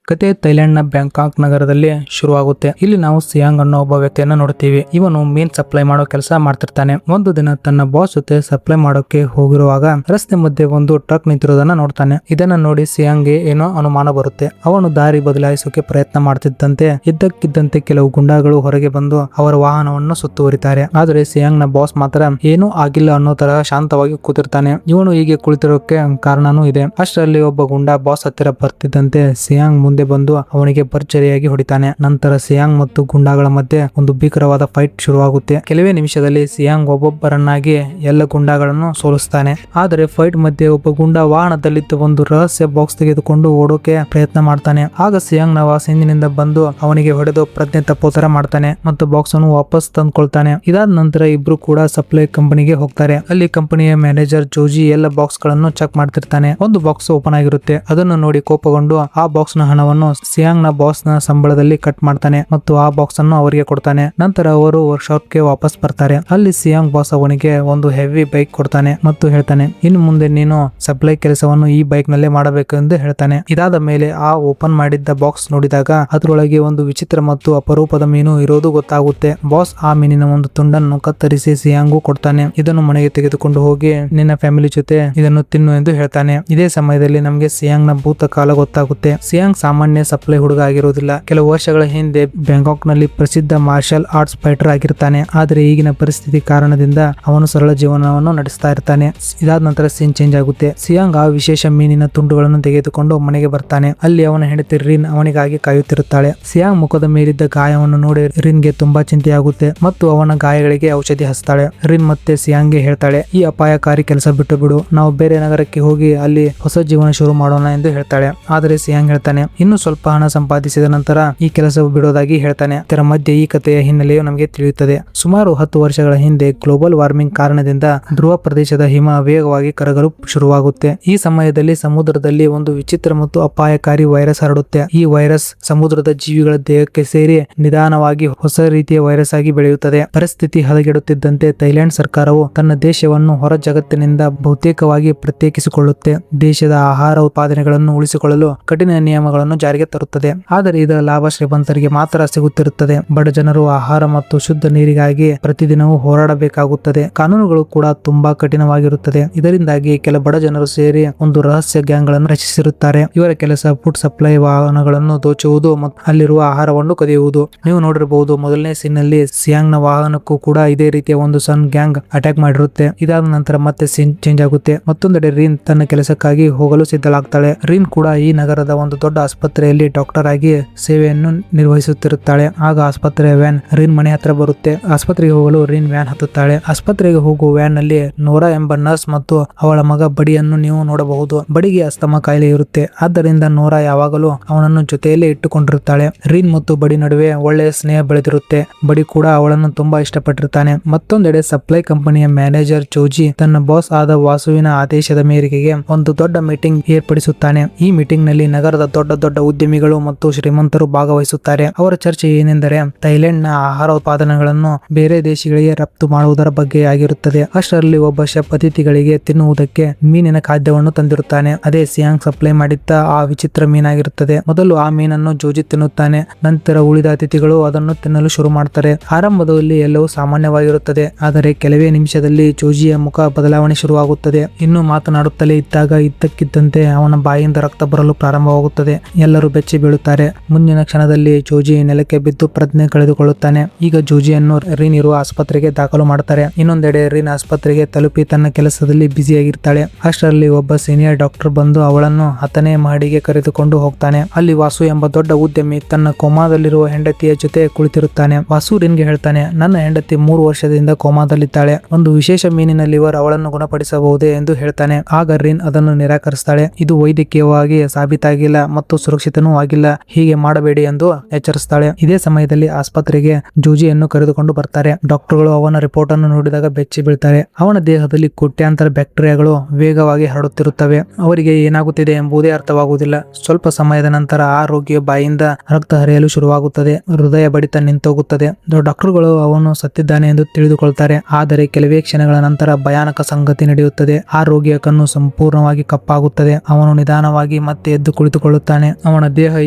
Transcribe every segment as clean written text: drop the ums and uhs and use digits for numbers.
ಕತೆ ಥೈಲ್ಯಾಂಡ್ ನ ಬ್ಯಾಂಕಾಕ್ ನಗರದಲ್ಲಿ ಶುರುವಾಗುತ್ತೆ. ಇಲ್ಲಿ ನಾವು ಸಿಯಾಂಗ್ ಅನ್ನೋ ಒಬ್ಬ ವ್ಯಕ್ತಿಯನ್ನ ನೋಡ್ತೀವಿ. ಇವನು ಮೀನ್ ಸಪ್ಲೈ ಮಾಡೋ ಕೆಲಸ ಮಾಡ್ತಿರ್ತಾನೆ. ಒಂದು ದಿನ ತನ್ನ ಬಾಸ್ ಜೊತೆ ಸಪ್ಲೈ ಮಾಡೋಕೆ ಹೋಗಿರುವಾಗ ರಸ್ತೆ ಮಧ್ಯೆ ಒಂದು ಟ್ರಕ್ ನಿಂತಿರೋದನ್ನ ನೋಡ್ತಾನೆ. ಇದನ್ನ ನೋಡಿ ಸಿಯಾಂಗ್ಗೆ ಏನೋ ಅನುಮಾನ ಬರುತ್ತೆ. ಅವನು ದಾರಿ ಬದಲಾಯಿಸೋಕೆ ಪ್ರಯತ್ನ ಮಾಡ್ತಿದ್ದಂತೆ ಇದ್ದಕ್ಕಿದ್ದಂತೆ ಕೆಲವು ಗುಂಡಾಗಳು ಹೊರಗೆ ಬಂದು ಅವರ ವಾಹನವನ್ನು ಸುತ್ತುವರಿತಾರೆ. ಆದ್ರೆ ಸಿಯಾಂಗ್ ನ ಬಾಸ್ ಮಾತ್ರ ಏನೂ ಆಗಿಲ್ಲ ಅನ್ನೋ ತರ ಶಾಂತವಾಗಿ ಕೂತಿರ್ತಾನೆ. ಇವನು ಹೀಗೆ ಕುಳಿತಿರೋಕೆ ಕಾರಣನೂ ಇದೆ. ಅಷ್ಟರಲ್ಲಿ ಒಬ್ಬ ಗುಂಡಾ ಬಾಸ್ ಹತ್ತಿರ ಬರ್ತಿದ್ದಂತೆ ಸಿಯಾಂಗ್ ಮುಂದೆ ಬಂದು ಅವನಿಗೆ ಭರ್ಜರಿಯಾಗಿ ಹೊಡಿತಾನೆ. ನಂತರ ಸಿಯಾಂಗ್ ಮತ್ತು ಗುಂಡಾಗಳ ಮಧ್ಯೆ ಒಂದು ಭೀಕರವಾದ ಫೈಟ್ ಶುರುವಾಗುತ್ತೆ. ಕೆಲವೇ ನಿಮಿಷದಲ್ಲಿ ಸಿಯಾಂಗ್ ಒಬ್ಬೊಬ್ಬರನ್ನಾಗಿ ಎಲ್ಲ ಗುಂಡಾಗಳನ್ನು ಸೋಲಿಸ್ತಾನೆ. ಆದರೆ ಫೈಟ್ ಮಧ್ಯೆ ಒಬ್ಬ ಗುಂಡಾ ವಾಹನದಲ್ಲಿದ್ದ ಒಂದು ರಹಸ್ಯ ಬಾಕ್ಸ್ ತೆಗೆದುಕೊಂಡು ಓಡೋಕೆ ಪ್ರಯತ್ನ ಮಾಡ್ತಾನೆ. ಆಗ ಸಿಯಾಂಗ್ ನ ವಾಸ್ ಹಿಂದಿನಿಂದ ಬಂದು ಅವನಿಗೆ ಹೊಡೆದು ಪ್ರಜ್ಞೆ ತಪ್ಪೋ ತರ ಮಾಡ್ತಾನೆ ಮತ್ತು ಬಾಕ್ಸ್ ಅನ್ನು ವಾಪಸ್ ತಂದ್ಕೊಳ್ತಾನೆ. ಇದಾದ ನಂತರ ಇಬ್ರು ಕೂಡ ಸಪ್ಲೈ ಕಂಪನಿಗೆ ಹೋಗ್ತಾರೆ. ಅಲ್ಲಿ ಕಂಪನಿಯ ಮ್ಯಾನೇಜರ್ ಜೋಜಿ ಎಲ್ಲ ಬಾಕ್ಸ್ ಗಳನ್ನು ಚೆಕ್ ಮಾಡ್ತಿರ್ತಾನೆ. ಒಂದು ಬಾಕ್ಸ್ ಓಪನ್ ಆಗಿರುತ್ತೆ. ಅದನ್ನು ನೋಡಿ ಕೋಪಗೊಂಡು ಆ ಬಾಕ್ಸ್ ನ ಹಣವನ್ನು ಸಿಯಾಂಗ್ ನ ಬಾಸ್ ನ ಸಂಬಳದಲ್ಲಿ ಕಟ್ ಮಾಡ್ತಾನೆ ಮತ್ತು ಆ ಬಾಕ್ಸ್ ಅನ್ನು ಅವರಿಗೆ ಕೊಡ್ತಾನೆ. ನಂತರ ಅವರು ವರ್ಕ್ಶಾಪ್ ಗೆ ವಾಪಸ್ ಬರ್ತಾರೆ. ಅಲ್ಲಿ ಸಿಯಾಂಗ್ ಬಾಸ್ ಅವನಿಗೆ ಒಂದು ಹೆವಿ ಬೈಕ್ ಕೊಡ್ತಾನೆ ಮತ್ತು ಹೇಳ್ತಾನೆ, ಇನ್ನು ಮುಂದೆ ನೀನು ಸಪ್ಲೈ ಕೆಲಸವನ್ನು ಈ ಬೈಕ್ ನಲ್ಲೇ ಮಾಡಬೇಕು ಎಂದು ಹೇಳ್ತಾನೆ. ಇದಾದ ಮೇಲೆ ಆ ಓಪನ್ ಮಾಡಿದ್ದ ಬಾಕ್ಸ್ ನೋಡಿದಾಗ ಅದರೊಳಗೆ ಒಂದು ವಿಚಿತ್ರ ಮತ್ತು ಅಪರೂಪದ ಮೀನು ಇರೋದು ಗೊತ್ತಾಗುತ್ತೆ. ಬಾಸ್ ಆ ಮೀನಿನ ಒಂದು ತುಂಡನ್ನು ಕತ್ತರಿಸಿ ಸಿಯಾಂಗೂ ಕೊಡ್ತಾನೆ. ಇದನ್ನು ಮನೆಗೆ ತೆಗೆದುಕೊಂಡು ಹೋಗಿ ನಿನ್ನ ಫ್ಯಾಮಿಲಿ ಜೊತೆ ಇದನ್ನು ತಿನ್ನು ಎಂದು ಹೇಳ್ತಾನೆ. ಇದೇ ಸಮಯದಲ್ಲಿ ನಮಗೆ ಸಿಯಾಂಗ್ ನ ಭೂತ ಕಾಲ ಗೊತ್ತಾಗುತ್ತೆ. ಸಿಯಾಂಗ್ ಸಾಮಾನ್ಯ ಸಪ್ಲೈ ಹುಡುಗ ಆಗಿರುವುದಿಲ್ಲ. ಕೆಲವು ವರ್ಷಗಳ ಹಿಂದೆ ಬ್ಯಾಂಕಾಕ್ ನಲ್ಲಿ ಪ್ರಸಿದ್ಧ ಮಾರ್ಷಲ್ ಆರ್ಟ್ಸ್ ಫೈಟರ್ ಆಗಿರ್ತಾನೆ. ಆದರೆ ಈಗಿನ ಪರಿಸ್ಥಿತಿ ಕಾರಣದಿಂದ ಅವನು ಸರಳ ಜೀವನವನ್ನು ನಡೆಸ್ತಾ ಇರ್ತಾನೆ. ಇದಾದ ನಂತರ ಸೀನ್ ಚೇಂಜ್ ಆಗುತ್ತೆ. ಸಿಯಾಂಗ್ ಆ ವಿಶೇಷ ಮೀನಿನ ತುಂಡುಗಳನ್ನು ತೆಗೆದುಕೊಂಡು ಮನೆಗೆ ಬರ್ತಾನೆ. ಅಲ್ಲಿ ಅವನ ಹೆಂಡತಿ ರಿನ್ ಅವನಿಗಾಗಿ ಕಾಯುತ್ತಿರುತ್ತಾಳೆ. ಸಿಯಾಂಗ್ ಮುಖದ ಮೇಲಿದ್ದ ಗಾಯವನ್ನು ನೋಡಿ ರಿನ್ಗೆ ತುಂಬಾ ಚಿಂತೆಯಾಗುತ್ತೆ ಮತ್ತು ಅವನ ಗಾಯಗಳಿಗೆ ಔಷಧಿ ಹಚ್ತಾಳೆ. ರಿನ್ ಮತ್ತೆ ಸಿಯಾಂಗ್ಗೆ ಹೇಳ್ತಾಳೆ, ಈ ಅಪಾಯಕಾರಿ ಕೆಲಸ ಬಿಟ್ಟು ಬಿಡು, ನಾವು ಬೇರೆ ನಗರಕ್ಕೆ ಹೋಗಿ ಅಲ್ಲಿ ಹೊಸ ಜೀವನ ಶುರು ಮಾಡೋಣ ಎಂದು ಹೇಳ್ತಾಳೆ. ಆದರೆ ಸಿಯಾಂಗ್ ಹೇಳ್ತಾನೆ, ಇನ್ನು ಸ್ವಲ್ಪ ಹಣ ಸಂಪಾದಿಸಿದ ನಂತರ ಈ ಕೆಲಸ ಬಿಡೋದಾಗಿ ಹೇಳ್ತಾನೆ. ಇದರ ಮಧ್ಯೆ ಈ ಕಥೆಯ ಹಿನ್ನೆಲೆಯು ನಮಗೆ ತಿಳಿಯುತ್ತದೆ. ಸುಮಾರು 10 ವರ್ಷಗಳ ಹಿಂದೆ ಗ್ಲೋಬಲ್ ವಾರ್ಮಿಂಗ್ ಕಾರಣದಿಂದ ಧ್ರುವ ಪ್ರದೇಶದ ಹಿಮ ವೇಗವಾಗಿ ಕರಗಲು ಶುರುವಾಗುತ್ತೆ. ಈ ಸಮಯದಲ್ಲಿ ಸಮುದ್ರದಲ್ಲಿ ಒಂದು ವಿಚಿತ್ರ ಮತ್ತು ಅಪಾಯಕಾರಿ ವೈರಸ್ ಹರಡುತ್ತೆ. ಈ ವೈರಸ್ ಸಮುದ್ರದ ಜೀವಿಗಳ ದೇಹಕ್ಕೆ ಸೇರಿ ನಿಧಾನವಾಗಿ ಹೊಸ ರೀತಿಯ ವೈರಸ್ ಆಗಿ ಬೆಳೆಯುತ್ತದೆ. ಪರಿಸ್ಥಿತಿ ಹದಗೆಡುತ್ತಿದ್ದಂತೆ ಥೈಲ್ಯಾಂಡ್ ಸರ್ಕಾರವು ತನ್ನ ದೇಶವನ್ನು ಹೊರ ಜಗತ್ತಿನಿಂದ ಬಹುತೇಕವಾಗಿ ಪ್ರತ್ಯೇಕಿಸಿಕೊಳ್ಳುತ್ತೆ. ದೇಶದ ಆಹಾರ ಉತ್ಪಾದನೆಗಳನ್ನು ಉಳಿಸಿಕೊಳ್ಳಲು ಕಠಿಣ ನಿಯಮಗಳನ್ನು ಜಾರಿಗೆ ತರುತ್ತದೆ. ಆದರೆ ಇದರ ಲಾಭ ಶ್ರೀಮಂತರಿಗೆ ಮಾತ್ರ ಸಿಗುತ್ತಿರುತ್ತದೆ. ಬಡ ಜನರು ಆಹಾರ ಮತ್ತು ಶುದ್ಧ ನೀರಿಗಾಗಿ ಪ್ರತಿದಿನವೂ ಹೋರಾಡಬೇಕಾಗುತ್ತದೆ. ಕಾನೂನುಗಳು ಕೂಡ ತುಂಬಾ ಕಠಿಣವಾಗಿರುತ್ತದೆ. ಇದರಿಂದಾಗಿ ಕೆಲ ಬಡ ಜನರು ಸೇರಿ ಒಂದು ರಹಸ್ಯ ಗ್ಯಾಂಗ್ ಗಳನ್ನು ರಚಿಸಿರುತ್ತಾರೆ. ಇವರ ಕೆಲಸ ಫುಡ್ ಸಪ್ಲೈ ವಾಹನಗಳನ್ನು ದೋಚುವುದು ಮತ್ತು ಅಲ್ಲಿರುವ ಆಹಾರವನ್ನು ಕದಿಯುವುದು. ನೀವು ನೋಡಿರಬಹುದು, ಮೊದಲನೇ ಸೀನ್ ನಲ್ಲಿ ಸಿಯಾಂಗ್ ನ ವಾಹನಕ್ಕೂ ಕೂಡ ಇದೇ ರೀತಿಯ ಒಂದು ಸಣ್ಣ ಗ್ಯಾಂಗ್ ಅಟ್ಯಾಕ್ ಮಾಡಿರುತ್ತೆ. ಇದಾದ ನಂತರ ಮತ್ತೆ ಸೀನ್ ಚೇಂಜ್ ಆಗುತ್ತೆ. ಮತ್ತೊಂದೆಡೆ ರೀನ್ ತನ್ನ ಕೆಲಸಕ್ಕಾಗಿ ಹೋಗಲು ಸಿದ್ಧಳಾಗ್ತಾಳೆ. ರೀನ್ ಕೂಡ ಈ ನಗರದ ಒಂದು ದೊಡ್ಡ ಆಸ್ಪತ್ರೆಯಲ್ಲಿ ಡಾಕ್ಟರ್ ಆಗಿ ಸೇವೆಯನ್ನು ನಿರ್ವಹಿಸುತ್ತಿರುತ್ತಾಳೆ. ಆಗ ಆಸ್ಪತ್ರೆಯ ವ್ಯಾನ್ ರೀನ್ ಮನೆ ಹತ್ರ ಬರುತ್ತೆ. ಆಸ್ಪತ್ರೆಗೆ ಹೋಗಲು ರೀನ್ ವ್ಯಾನ್ ಹತ್ತುತ್ತಾಳೆ. ಆಸ್ಪತ್ರೆಗೆ ಹೋಗುವ ವ್ಯಾನ್ ನಲ್ಲಿ ನೋರಾ ಎಂಬ ನರ್ಸ್ ಮತ್ತು ಅವಳ ಮಗ ಬಡಿಯನ್ನು ನೀವು ನೋಡಬಹುದು. ಬಡಿಗೆ ಅಸ್ತಮಾ ಕಾಯಿಲೆ ಇರುತ್ತೆ. ಆದ್ದರಿಂದ ನೋರಾ ಯಾವಾಗಲೂ ಅವನನ್ನು ಜೊತೆಯಲ್ಲೇ ಇಟ್ಟುಕೊಂಡಿರುತ್ತಾಳೆ. ರೀನ್ ಮತ್ತು ಬಡಿ ನಡುವೆ ಒಳ್ಳೆಯ ಸ್ನೇಹ ಬೆಳೆದಿರುತ್ತೆ. ಬಡಿ ಕೂಡ ಅವಳನ್ನು ತುಂಬಾ ಇಷ್ಟಪಟ್ಟಿರ್ತಾನೆ. ಮತ್ತೊಂದೆಡೆ ಸಪ್ಲೈ ಕಂಪನಿಯ ಮ್ಯಾನೇಜರ್ ಜೋಜಿ ತನ್ನ ಬಾಸ್ ಆದ ವಾಸುವಿನ ಆದೇಶದ ಮೇರೆಗೆ ಒಂದು ದೊಡ್ಡ ಮೀಟಿಂಗ್ ಏರ್ಪಡಿಸುತ್ತಾನೆ. ಈ ಮೀಟಿಂಗ್ ನಲ್ಲಿ ನಗರದ ದೊಡ್ಡ ದೊಡ್ಡ ಉದ್ಯಮಿಗಳು ಮತ್ತು ಶ್ರೀಮಂತರು ಭಾಗವಹಿಸುತ್ತಾರೆ. ಅವರ ಚರ್ಚೆ ಏನೆಂದರೆ ಥೈಲ್ಯಾಂಡ್ ನ ಆಹಾರ ಉತ್ಪಾದನೆಗಳನ್ನು ಬೇರೆ ದೇಶಗಳಿಗೆ ರಫ್ತು ಮಾಡುವುದರ ಬಗ್ಗೆ ಆಗಿರುತ್ತದೆ. ಅಷ್ಟರಲ್ಲಿ ಒಬ್ಬ ಶೆಫ್ ಅತಿಥಿಗಳಿಗೆ ತಿನ್ನುವುದಕ್ಕೆ ಮೀನಿನ ಖಾದ್ಯವನ್ನು ತಂದಿರುತ್ತಾನೆ. ಅದೇ ಸಿಯಾಂಗ್ ಸಪ್ಲೈ ಮಾಡಿದ್ದ ಆ ವಿಚಿತ್ರ ಮೀನಾಗಿರುತ್ತದೆ. ಮೊದಲು ಆ ಮೀನನ್ನು ಜೋಜಿ ತಿನ್ನುತ್ತಾನೆ. ನಂತರ ಉಳಿದ ಅತಿಥಿಗಳು ಅದನ್ನು ತಿನ್ನಲು ಶುರು ಮಾಡ್ತಾರೆ. ಆರಂಭದಲ್ಲಿ ಎಲ್ಲವೂ ಸಾಮಾನ್ಯವಾಗಿರುತ್ತದೆ. ಆದರೆ ಕೆಲವೇ ನಿಮಿಷದಲ್ಲಿ ಜೋಜಿಯ ಮುಖ ಬದಲಾವಣೆ ಶುರುವಾಗುತ್ತದೆ. ಇನ್ನು ಮಾತನಾಡುತ್ತಲೇ ಇದ್ದಾಗ ಇದ್ದಕ್ಕಿದ್ದಂತೆ ಅವನ ಬಾಯಿಯಿಂದ ರಕ್ತ ಬರಲು ಪ್ರಾರಂಭವಾಗುತ್ತದೆ. ಎಲ್ಲರೂ ಬೆಚ್ಚಿ ಬೀಳುತ್ತಾರೆ. ಮುಂದಿನ ಕ್ಷಣದಲ್ಲಿ ಜೋಜಿ ನೆಲಕ್ಕೆ ಬಿದ್ದು ಪ್ರಜ್ಞೆ ಕಳೆದುಕೊಳ್ಳುತ್ತಾನೆ. ಈಗ ಜೋಜಿಯನ್ನು ರೀನ್ ಇರುವ ಆಸ್ಪತ್ರೆಗೆ ದಾಖಲು ಮಾಡ್ತಾರೆ. ಇನ್ನೊಂದೆಡೆ ರೀನ್ ಆಸ್ಪತ್ರೆಗೆ ತಲುಪಿ ತನ್ನ ಕೆಲಸದಲ್ಲಿ ಬ್ಯುಸಿಯಾಗಿರ್ತಾಳೆ. ಅಷ್ಟರಲ್ಲಿ ಒಬ್ಬ ಸೀನಿಯರ್ ಡಾಕ್ಟರ್ ಬಂದು ಅವಳನ್ನು 10ನೇ ಮಹಡಿಗೆ ಕರೆದುಕೊಂಡು ಹೋಗ್ತಾನೆ. ಅಲ್ಲಿ ವಾಸು ಎಂಬ ದೊಡ್ಡ ಉದ್ಯಮಿ ತನ್ನ ಕೋಮಾದಲ್ಲಿರುವ ಹೆಂಡತಿಯ ಜೊತೆ ಕುಳಿತಿರುತ್ತಾನೆ. ವಾಸು ರೀನ್ಗೆ ಹೇಳ್ತಾನೆ, ನನ್ನ ಹೆಂಡತಿ 3 ವರ್ಷದಿಂದ ಕೋಮಾದಲ್ಲಿದ್ದಾಳೆ. ಒಂದು ವಿಶೇಷ ಮೀನಿನ ಲಿವರ್ ಅವಳನ್ನು ಗುಣಪಡಿಸಬಹುದೇ ಎಂದು ಹೇಳ್ತಾನೆ. ಆಗ ರೀನ್ ಅದನ್ನು ನಿರಾಕರಿಸ್ತಾಳೆ. ಇದು ವೈದ್ಯಕೀಯವಾಗಿ ಸಾಬೀತಾಗಿಲ್ಲ ಮತ್ತು ಸುರಕ್ಷಿತನೂ ಆಗಿಲ್ಲ, ಹೀಗೆ ಮಾಡಬೇಡಿ ಎಂದು ಎಚ್ಚರಿಸ್ತಾಳೆ. ಇದೇ ಸಮಯದಲ್ಲಿ ಆಸ್ಪತ್ರೆಗೆ ಜೋಜಿಯನ್ನು ಕರೆದುಕೊಂಡು ಬರ್ತಾರೆ. ಡಾಕ್ಟರ್ಗಳು ಅವನ ರಿಪೋರ್ಟ್ ಅನ್ನು ನೋಡಿದಾಗ ಬೆಚ್ಚಿ ಬೀಳ್ತಾರೆ. ಅವನ ದೇಹದಲ್ಲಿ ಕೋಟ್ಯಾಂತರ ಬ್ಯಾಕ್ಟೀರಿಯಾಗಳು ವೇಗವಾಗಿ ಹರಡುತ್ತಿರುತ್ತವೆ. ಅವರಿಗೆ ಏನಾಗುತ್ತಿದೆ ಎಂಬುದೇ ಅರ್ಥವಾಗುವುದಿಲ್ಲ. ಸ್ವಲ್ಪ ಸಮಯದ ನಂತರ ಆ ರೋಗಿಯ ಬಾಯಿಂದ ರಕ್ತ ಹರಿಯಲು ಶುರುವಾಗುತ್ತದೆ. ಹೃದಯ ಬಡಿತ ನಿಂತೋಗುತ್ತದೆ. ಡಾಕ್ಟರ್ಗಳು ಅವನು ಸತ್ತಿದ್ದಾನೆ ಎಂದು ತಿಳಿದುಕೊಳ್ತಾರೆ. ಆದರೆ ಕೆಲವೇ ಕ್ಷಣಗಳ ನಂತರ ಭಯಾನಕ ಸಂಗತಿ ನಡೆಯುತ್ತದೆ. ಆ ರೋಗಿಯ ಕಣ್ಣು ಸಂಪೂರ್ಣವಾಗಿ ಕಪ್ಪಾಗುತ್ತದೆ. ಅವನು ನಿಧಾನವಾಗಿ ಮತ್ತೆ ಎದ್ದು ಕುಳಿತುಕೊಳ್ಳುತ್ತಾನೆ. ಅವನ ದೇಹ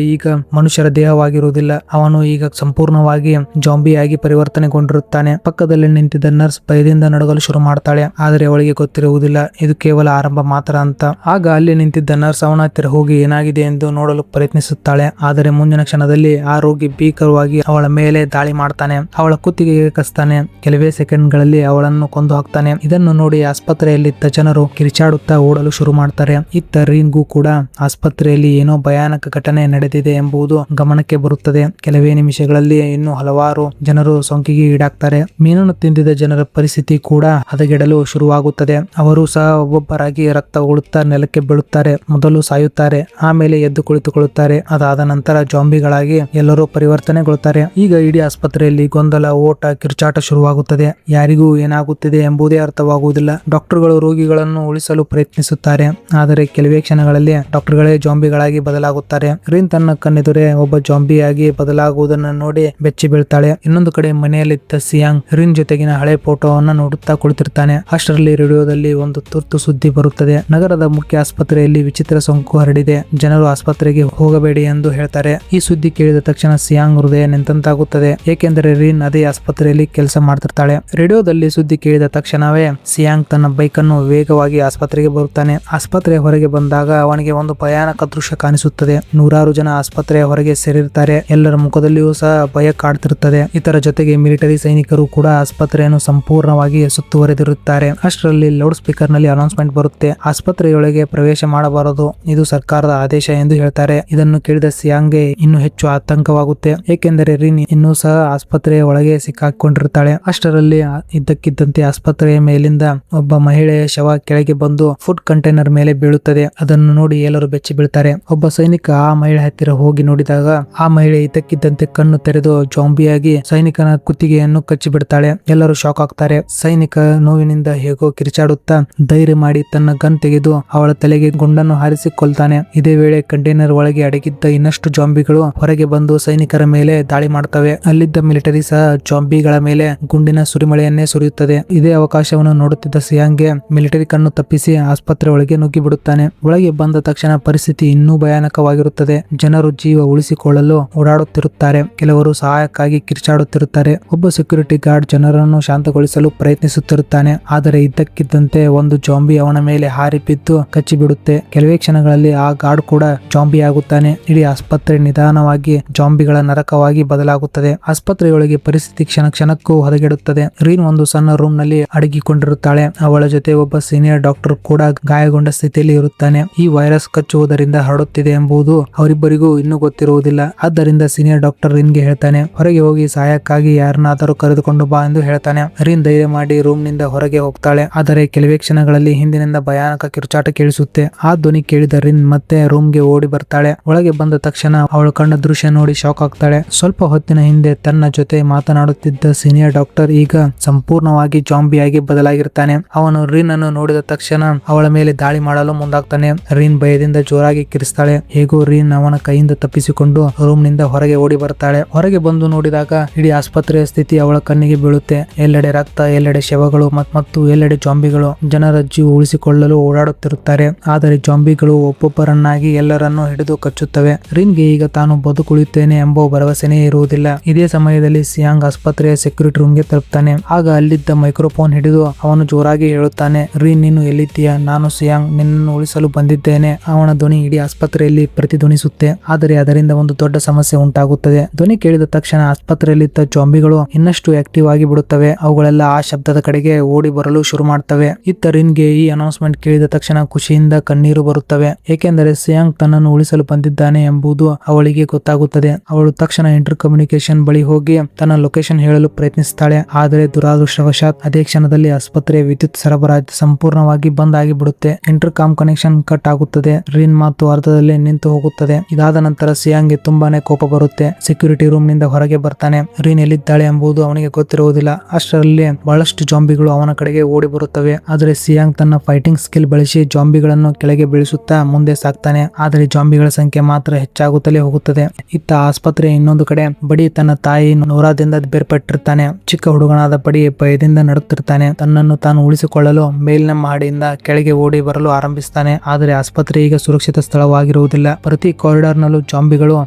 ಈಗ ಮನುಷ್ಯರ ದೇಹವಾಗಿರುವುದಿಲ್ಲ. ಅವನು ಈಗ ಸಂಪೂರ್ಣವಾಗಿ ಜಾಂಬಿಯಾಗಿ ಪರಿವರ್ತನೆಗೊಂಡಿರುತ್ತಾನೆ. ಪಕ್ಕದಲ್ಲಿ ನಿಂತಿದ್ದ ನರ್ಸ್ ಭಯದಿಂದ ನಡುಗಲು ಶುರು ಮಾಡ್ತಾಳೆ. ಆದರೆ ಅವಳಿಗೆ ಗೊತ್ತಿರುವುದಿಲ್ಲ ಇದು ಕೇವಲ ಆರಂಭ ಮಾತ್ರ ಅಂತ. ಆಗ ಅಲ್ಲಿ ನಿಂತಿದ್ದ ನರ್ಸ್ ಅವನ ಹತ್ತಿರ ಹೋಗಿ ಏನಾಗಿದೆ ಎಂದು ನೋಡಲು ಪ್ರಯತ್ನಿಸುತ್ತಾಳೆ. ಆದರೆ ಮುಂದಿನ ಕ್ಷಣದಲ್ಲಿ ಆ ರೋಗಿ ಭೀಕರವಾಗಿ ಅವಳ ಮೇಲೆ ದಾಳಿ ಮಾಡ್ತಾನೆ. ಅವಳ ಕುತ್ತಿಗೆಗೆ ಕಸ್ತಾನೆ. ಕೆಲವೇ ಸೆಕೆಂಡ್ಗಳಲ್ಲಿ ಅವಳನ್ನು ಕೊಂದು ಹಾಕ್ತಾನೆ. ಇದನ್ನು ನೋಡಿ ಆಸ್ಪತ್ರೆಯಲ್ಲಿದ್ದ ಜನರು ಕಿರಿಚಾಡುತ್ತಾ ಓಡಲು ಶುರು ಮಾಡ್ತಾರೆ. ಇತ್ತ ರೀನ್ಗೂ ಕೂಡ ಆಸ್ಪತ್ರೆಯಲ್ಲಿ ಏನೋ ಭಯಾನಕ ಘಟನೆ ನಡೆದಿದೆ ಎಂಬುದು ಗಮನಕ್ಕೆ ಬರುತ್ತದೆ. ಕೆಲವೇ ನಿಮಿಷಗಳಲ್ಲಿ ಇನ್ನೂ ಹಲವಾರು ಜನರು ಸೋಂಕಿಗೆ ಈಡಾಗ್ತಾರೆ. ಮೀನನ್ನು ತಿಂದಿದ್ದ ಜನರ ಪರಿಸ್ಥಿತಿ ಕೂಡ ಹದಗೆಡಲು ಶುರುವಾಗುತ್ತದೆ. ಅವರು ಸಹ ಒಬ್ಬೊಬ್ಬರಾಗಿ ರಕ್ತ ಉಳುತ್ತಾ ನೆಲಕ್ಕೆ ಬೀಳುತ್ತಾರೆ. ಮೊದಲು ಸಾಯುತ್ತಾರೆ, ಆಮೇಲೆ ಎದ್ದು ಕುಳಿತುಕೊಳ್ಳುತ್ತಾರೆ. ಅದಾದ ನಂತರ ಜಾಂಬಿಗಳಾಗಿ ಎಲ್ಲರೂ ಪರಿವರ್ತನೆಗೊಳ್ಳುತ್ತಾರೆ. ಈಗ ಇಡೀ ಆಸ್ಪತ್ರೆಯಲ್ಲಿ ಗೊಂದಲ, ಓಟ, ಕಿರುಚಾಟ ಶುರುವಾಗುತ್ತದೆ. ಯಾರಿಗೂ ಏನಾಗುತ್ತಿದೆ ಎಂಬುದೇ ಅರ್ಥವಾಗುವುದಿಲ್ಲ. ಡಾಕ್ಟರ್ಗಳು ರೋಗಿಗಳನ್ನು ಉಳಿಸಲು ಪ್ರಯತ್ನಿಸುತ್ತಾರೆ. ಆದರೆ ಕೆಲವೇ ಕ್ಷಣಗಳಲ್ಲಿ ಡಾಕ್ಟರ್ಗಳೇ ಜಾಂಬಿಗಳಾಗಿ ಬದಲಾಗುತ್ತಾರೆ. ರೀನ್ ತನ್ನ ಕಣ್ಣೆದುರೇ ಒಬ್ಬ ಜಾಂಬಿಯಾಗಿ ಬದಲಾಗುವುದನ್ನು ನೋಡಿ ಬೆಚ್ಚಿ ಬೀಳ್ತಾಳೆ. ಇನ್ನೊಂದು ಕಡೆ ಮನೆಯಲ್ಲಿದ್ದ ಸಿಯಾಂಗ್ ರೀನ್ ಜೊತೆಗಿನ ಹಳೆ ಫೋಟೋವನ್ನ ನೋಡುತ್ತಾ ಕುಳಿತಿರ್ತಾನೆ. ಅಷ್ಟರಲ್ಲಿ ರೇಡಿಯೋದಲ್ಲಿ ಒಂದು ತುರ್ತು ಸುದ್ದಿ ಬರುತ್ತದೆ. ನಗರದ ಮುಖ್ಯ ಆಸ್ಪತ್ರೆಯಲ್ಲಿ ವಿಚಿತ್ರ ಸೋಂಕು ಹರಡಿದೆ. ಜನರು ಆಸ್ಪತ್ರೆಗೆ ಹೋಗಬೇಡಿ ಎಂದು ಹೇಳ್ತಾರೆ. ಈ ಸುದ್ದಿ ಕೇಳಿದ ತಕ್ಷಣ ಸಿಯಾಂಗ್ ಹೃದಯ ನಿಂತಂತಾಗುತ್ತದೆ. ಏಕೆಂದರೆ ರೀನ್ ಅದೇ ಆಸ್ಪತ್ರೆಯಲ್ಲಿ ಕೆಲಸ ಮಾಡ್ತಿರ್ತಾಳೆ. ರೇಡಿಯೋದಲ್ಲಿ ಸುದ್ದಿ ಕೇಳಿದ ತಕ್ಷಣವೇ ಸಿಯಾಂಗ್ ತನ್ನ ಬೈಕ್ ಅನ್ನು ವೇಗವಾಗಿ ಆಸ್ಪತ್ರೆಗೆ ಬರುತ್ತಾನೆ. ಆಸ್ಪತ್ರೆಯ ಹೊರಗೆ ಬಂದಾಗ ಅವನಿಗೆ ಒಂದು ಭಯಾನಕ ದೃಶ್ಯ ಕಾಣಿಸುತ್ತದೆ. ನೂರಾರು ಜನ ಆಸ್ಪತ್ರೆಯ ಹೊರಗೆ ಸೇರಿರ್ತಾರೆ. ಎಲ್ಲರ ಮುಖದಲ್ಲಿಯೂ ಸಹ ಭಯ ಕಾಡ್ತಿರುತ್ತದೆ. ಇದರ ಜೊತೆಗೆ ಮಿಲಿಟರಿ ಸೈನಿಕರು ಕೂಡ ಆಸ್ಪತ್ರೆಯನ್ನು ಸಂಪೂರ್ಣವಾಗಿ ಸುತ್ತುವರೆದಿರುತ್ತಾರೆ. ಅಷ್ಟರಲ್ಲಿ ಲೌಡ್ ಸ್ಪೀಕರ್ ನಲ್ಲಿ ಅನೌನ್ಸ್ಮೆಂಟ್ ಬರುತ್ತೆ. ಆಸ್ಪತ್ರೆಯೊಳಗೆ ಪ್ರವೇಶ ಮಾಡಬಾರದು, ಇದು ಸರ್ಕಾರದ ಆದೇಶ ಎಂದು ಹೇಳ್ತಾರೆ. ಇದನ್ನು ಕೇಳಿದ ಸಿಯಾಂಗ್ಗೆ ಇನ್ನೂ ಹೆಚ್ಚು ಆತಂಕವಾಗುತ್ತೆ. ಏಕೆಂದರೆ ರೀನ್ ಇನ್ನೂ ಸಹ ಆಸ್ಪತ್ರೆಯ ಒಳಗೆ ಸಿಕ್ಕಾಕೊಂಡಿರ್ತಾಳೆ. ಅಷ್ಟರಲ್ಲಿ ಇದ್ದಕ್ಕಿದ್ದಂತೆ ಆಸ್ಪತ್ರೆಯ ಮೇಲಿಂದ ಒಬ್ಬ ಮಹಿಳೆಯ ಶವ ಕೆಳಗೆ ಬಂದು ಫುಡ್ ಕಂಟೈನರ್ ಮೇಲೆ ಬೀಳುತ್ತದೆ. ಅದನ್ನು ನೋಡಿ ಎಲ್ಲರೂ ಬೆಚ್ಚಿ ಬೀಳ್ತಾರೆ. ಒಬ್ಬ ಸೈನಿಕ ಆ ಮಹಿಳೆ ಹತ್ತಿರ ಹೋಗಿ ನೋಡಿದಾಗ ಆ ಮಹಿಳೆ ಇದ್ದಕ್ಕಿದ್ದಂತೆ ಕಣ್ಣು ತೆರೆದು ಜಾಂಬಿಯಾಗಿ ಸೈನಿಕನ ಕುತ್ತಿಗೆಯನ್ನು ಕಚ್ಚಿ ಬಿಡ್ತಾಳೆ. ಎಲ್ಲರೂ ಶಾಕ್ ಆಗ್ತಾರೆ. ಸೈನಿಕ ನೋವಿನಿಂದ ಹೇಗೋ ಕಿರಿಚಾಡುತ್ತಾ ಧೈರ್ಯ ಮಾಡಿ ತನ್ನ ಗನ್ ತೆಗೆದು ಅವಳ ತಲೆಗೆ ಗುಂಡನ್ನು ಹಾರಿಸಿ ಕೊಲ್ತಾನೆ. ಇದೇ ವೇಳೆ ಕಂಟೈನರ್ ಒಳಗೆ ಅಡಗಿದ್ದ ಇನ್ನಷ್ಟು ಜಾಂಬಿಗಳು ಹೊರಗೆ ಬಂದು ಸೈನಿಕರ ಮೇಲೆ ದಾಳಿ ಮಾಡ್ತವೆ. ಅಲ್ಲಿದ್ದ ಮಿಲಿಟರಿ ಸಹ ಜಾಂಬಿಗಳ ಮೇಲೆ ಗುಂಡಿನ ಸುರಿಮಳೆಯನ್ನೇ ಸುರಿಯುತ್ತದೆ. ಇದೇ ಅವಕಾಶವನ್ನು ನೋಡುತ್ತಿದ್ದ ಸಿಯಾಂಗ್ಗೆ ಮಿಲಿಟರಿ ಕಣ್ಣು ತಪ್ಪಿಸಿ ಆಸ್ಪತ್ರೆ ಒಳಗೆ ನುಗ್ಗಿ ಬಿಡುತ್ತಾನೆ. ಒಳಗೆ ಬಂದ ತಕ್ಷಣ ಪರಿಸ್ಥಿತಿ ಇನ್ನೂ ಭಯಾನಕವಾಗಿರುತ್ತದೆ. ಜನರು ಜೀವ ಉಳಿಸಿಕೊಳ್ಳಲು ಓಡಾಡುತ್ತಿರುತ್ತಾರೆ. ಕೆಲವರು ಸಹಾಯಕ್ಕಾಗಿ ಕಿರಿಚಾಡುತ್ತಿರುತ್ತಾರೆ. ಒಬ್ಬ ಸೆಕ್ಯೂರಿಟಿ ಗಾರ್ಡ್ ಜನರನ್ನು ಶಾಂತಗೊಳಿಸಲು ಪ್ರಯತ್ನಿಸುತ್ತಿರುತ್ತಾನೆ. ಆದರೆ ಇದ್ದಕ್ಕಿದ್ದಂತೆ ಒಂದು ಜಾಂಬಿ ಅವನ ಮೇಲೆ ಹಾರಿ ಬಿದ್ದು ಕಚ್ಚಿ ಬಿಡುತ್ತೆ. ಕೆಲವೇ ಕ್ಷಣಗಳಲ್ಲಿ ಆ ಗಾರ್ಡ್ ಕೂಡ ಜಾಂಬಿ ಆಗುತ್ತಾನೆ. ಇಡೀ ಆಸ್ಪತ್ರೆ ನಿಧಾನವಾಗಿ ಜಾಂಬಿಗಳ ನರಕವಾಗಿ ಬದಲಾಗುತ್ತದೆ. ಆಸ್ಪತ್ರೆಯೊಳಗೆ ಪರಿಸ್ಥಿತಿ ಕ್ಷಣ ಕ್ಷಣಕ್ಕೂ ಹದಗೆಡುತ್ತದೆ. ರೀನ್ ಒಂದು ಸಣ್ಣ ರೂಮ್ ನಲ್ಲಿ ಅಡಗಿಕೊಂಡಿರುತ್ತಾಳೆ. ಅವಳ ಜೊತೆ ಒಬ್ಬ ಸೀನಿಯರ್ ಡಾಕ್ಟರ್ ಕೂಡ ಗಾಯಗೊಂಡ ಸ್ಥಿತಿಯಲ್ಲಿ ಇರುತ್ತಾನೆ. ಈ ವೈರಸ್ ಕಚ್ಚುವುದರಿಂದ ಹರಡುತ್ತಿದೆ ಎಂಬುದು ಅವರಿಬ್ಬರಿಗೂ ಇನ್ನೂ ಗೊತ್ತಿರುವುದಿಲ್ಲ. ಆದ್ದರಿಂದ ಸೀನಿಯರ್ ಡಾಕ್ಟರ್ ರೀನ್ಗೆ ಹೇಳ್ತಾನೆ, ಹೊರಗೆ ಹೋಗಿ ಸಹಾಯಕ್ಕಾಗಿ ಯಾರನ್ನಾದರೂ ಕರೆದುಕೊಂಡು ಬಾ ಎಂದು ಹೇಳ್ತಾನೆ. ರೀನ್ ಧೈರ್ಯ ಮಾಡಿ ರೂಮ್ ನಿಂದ ಹೊರಗೆ ಹೋಗ್ತಾಳೆ. ಆದರೆ ಕೆಲವೇ ಕ್ಷಣಗಳಲ್ಲಿ ಹಿಂದಿನಿಂದ ಭಯಾನಕ ಕಿರುಚಾಟ ಕೇಳಿಸುತ್ತೆ. ಆ ಧ್ವನಿ ಕೇಳಿದ ರೀನ್ ಮತ್ತೆ ರೂಮ್ಗೆ ಓಡಿ ಬರ್ತಾಳೆ. ಒಳಗೆ ಬಂದ ತಕ್ಷಣ ಅವಳು ಕಂಡ ದೃಶ್ಯ ನೋಡಿ ಶಾಕ್ ಆಗ್ತಾಳೆ. ಸ್ವಲ್ಪ ಹೊತ್ತಿನ ಹಿಂದೆ ತನ್ನ ಜೊತೆ ಮಾತನಾಡುತ್ತಿದ್ದ ಸೀನಿಯರ್ ಡಾಕ್ಟರ್ ಈಗ ಸಂಪೂರ್ಣವಾಗಿ ಜಾಂಬಿಯಾಗಿ ಬದಲಾಗಿರ್ತಾನೆ. ಅವನು ರೀನ್ ಅನ್ನು ನೋಡಿದ ತಕ್ಷಣ ಅವಳ ಮೇಲೆ ದಾಳಿ ಮಾಡಲು ಮುಂದಾಗ್ತಾನೆ. ರೀನ್ ಭಯದಿಂದ ಜೋರಾಗಿ ಕಿರಿಸ್ತಾಳೆ. ಹೇಗೋ ರೀನ್ ಅವನ ಕೈಯಿಂದ ತಪ್ಪಿಸಿಕೊಂಡು ರೂಮ್ ನಿಂದ ಹೊರಗೆ ಓಡಿ ಬರ್ತಾಳೆ. ಹೊರಗೆ ಬಂದು ನೋಡಿದಾಗ ಇಡೀ ಆಸ್ಪತ್ರೆಯ ಸ್ಥಿತಿ ಅವಳ ಕಣ್ಣಿಗೆ ಬೀಳುತ್ತೆ. ಎಲ್ಲೆಡೆ ರಕ್ತ, ಎಲ್ಲೆಡೆ ಶವಗಳು ಮತ್ತು ಎಲ್ಲೆಡೆ ಜಾಂಬಿಗಳು ಜನರ ಜೀವ ಉಳಿಸಿಕೊಳ್ಳಲು ಓಡಾಡುತ್ತಿರುತ್ತಾರೆ. ಆದರೆ ಜಾಂಬಿಗಳು ಒಬ್ಬೊಬ್ಬರನ್ನಾಗಿ ಎಲ್ಲರನ್ನೂ ಹಿಡಿದು ಕಚ್ಚುತ್ತವೆ. ರೀನ್ಗೆ ಈಗ ತಾನು ಬದುಕುಳಿಯುತ್ತೇನೆ ಎಂಬ ಭರವಸೆನೇ ಇರುವುದಿಲ್ಲ. ಇದೇ ಸಮಯದಲ್ಲಿ ಸಿಯಾಂಗ್ ಆಸ್ಪತ್ರೆಯ ಸೆಕ್ಯೂರಿಟಿ ರೂಮ್ಗೆ ತಲುಪ್ತಾನೆ. ಆಗ ಅಲ್ಲಿದ್ದ ಮೈಕ್ರೋಫೋನ್ ಹಿಡಿದು ಅವನು ಜೋರಾಗಿ ಹೇಳುತ್ತಾನೆ, ರೀನ್ ನೀನು ಎಲ್ಲಿದ್ದೀಯಾ? ನಾನು ಸಿಯಾಂಗ್, ನಿನ್ನನ್ನು ಉಳಿಸಲು ಬಂದಿದ್ದೇನೆ. ಅವನ ಧ್ವನಿ ಇಡೀ ಆಸ್ಪತ್ರೆಯಲ್ಲಿ ಪ್ರತಿಧ್ವನಿಸುತ್ತೆ. ಆದರೆ ಅದರಿಂದ ಒಂದು ದೊಡ್ಡ ಸಮಸ್ಯೆ ಉಂಟಾಗುತ್ತದೆ. ಧ್ವನಿ ಕೇಳಿದ ತಕ್ಷಣ ಆಸ್ಪತ್ರೆಯಲ್ಲಿದ್ದ ಜಾಂಬಿಗಳು ಇನ್ನಷ್ಟು ಆಕ್ಟಿವ್ ಆಗಿ ಬಿಡುತ್ತವೆ. ಅವುಗಳೆಲ್ಲ ಆ ಶಬ್ದದ ಕಡೆಗೆ ಓಡಿ ಬರಲು ಶುರು ಮಾಡ್ತವೆ. ಇತ್ತ ರೀನ್ಗೆ ಈ ಅನೌನ್ಸ್ಮೆಂಟ್ ಕೇಳಿದ ತಕ್ಷಣ ಖುಷಿಯಿಂದ ಕಣ್ಣೀರು ಬರುತ್ತವೆ. ಏಕೆಂದರೆ ಸಿಯಾಂಗ್ ತನ್ನನ್ನು ಉಳಿಸಲು ಬಂದಿದ್ದಾನೆ ಎಂಬುದು ಅವಳಿಗೆ ಗೊತ್ತಾಗುತ್ತದೆ. ಅವಳು ತಕ್ಷಣ ಇಂಟರ್ ಕಮ್ಯುನಿಕೇಶನ್ ಬಳಿ ಹೋಗಿ ತನ್ನ ಲೊಕೇಶನ್ ಹೇಳಲು ಪ್ರಯತ್ನಿಸುತ್ತಾಳೆ. ಆದರೆ ದುರಾದೃಷ್ಟವಶಾತ್ ಅದೇ ಕ್ಷಣದಲ್ಲಿ ಆಸ್ಪತ್ರೆಯ ವಿದ್ಯುತ್ ಸರಬರಾಜು ಸಂಪೂರ್ಣವಾಗಿ ಬಂದ್ ಆಗಿಬಿಡುತ್ತೆ. ಇಂಟರ್ ಕಾಮ್ ಕನೆಕ್ಷನ್ ಕಟ್ ಆಗುತ್ತದೆ. ರೀನ್ ಮಾತು ಅರ್ಧದಲ್ಲೇ ನಿಂತು ಹೋಗುತ್ತದೆ. ಇದಾದ ನಂತರ ಸಿಯಾಂಗ್ಗೆ ತುಂಬಾನೇ ಕೋಪ ಬರುತ್ತೆ. ಸೆಕ್ಯೂರಿಟಿ ರೂಮ್ ನಿಂದ ಹೊರಗೆ ಬರ್ತಾನೆ. ರೀನ್ ಎಲ್ಲಿದ್ದಾಳೆ ಎಂಬುದು ಅವನಿಗೆ ಗೊತ್ತಿರುವುದಿಲ್ಲ. ಅಷ್ಟರಲ್ಲಿ ಬಹಳಷ್ಟು ಜಾಂಬಿಗಳು ಅವನ ಕಡೆಗೆ ಓಡಿ ಬರುತ್ತವೆ. ಆದರೆ ಸಿಯಾಂಗ್ ತನ್ನ ಫೈಟಿಂಗ್ ಸ್ಕಿಲ್ ಬಳಸಿ ಜಾಂಬಿಗಳನ್ನು ಕೆಳಗೆ ಬೀಳಿಸುತ್ತಾ ಮುಂದೆ ಸಾಕ್ತಾನೆ. ಆದರೆ ಜಾಂಬಿಗಳ ಸಂಖ್ಯೆ ಮಾತ್ರ ಹೆಚ್ಚಾಗುತ್ತಲೇ ಹೋಗುತ್ತದೆ. ಇತ್ತ ಆಸ್ಪತ್ರೆಯ ಇನ್ನೊಂದು ಕಡೆ ಬಡಿ ತನ್ನ ತಾಯಿ ನೂರಾದಿಂದ ಬೇರ್ಪಟ್ಟಿರ್ತಾನೆ. ಚಿಕ್ಕ ಹುಡುಗನಾದ ಬಡಿ ಭಯದಿಂದ ನಡುತ್ತಿರ್ತಾನೆ. ತನ್ನನ್ನು ತಾನು ಉಳಿಸಿಕೊಳ್ಳಲು ಮೇಲಿನ ಮಹಡಿಯಿಂದ ಕೆಳಗೆ ಓಡಿ ಬರಲು ಆರಂಭಿಸ್ತಾನೆ. ಆದರೆ ಆಸ್ಪತ್ರೆ ಈಗ ಸುರಕ್ಷಿತ ಸ್ಥಳವಾಗಿರುವುದಿಲ್ಲ. ಪ್ರತಿ ಕಾರಿಡಾರ್ ನಲ್ಲೂ ಜಾಂಬಿಗಳು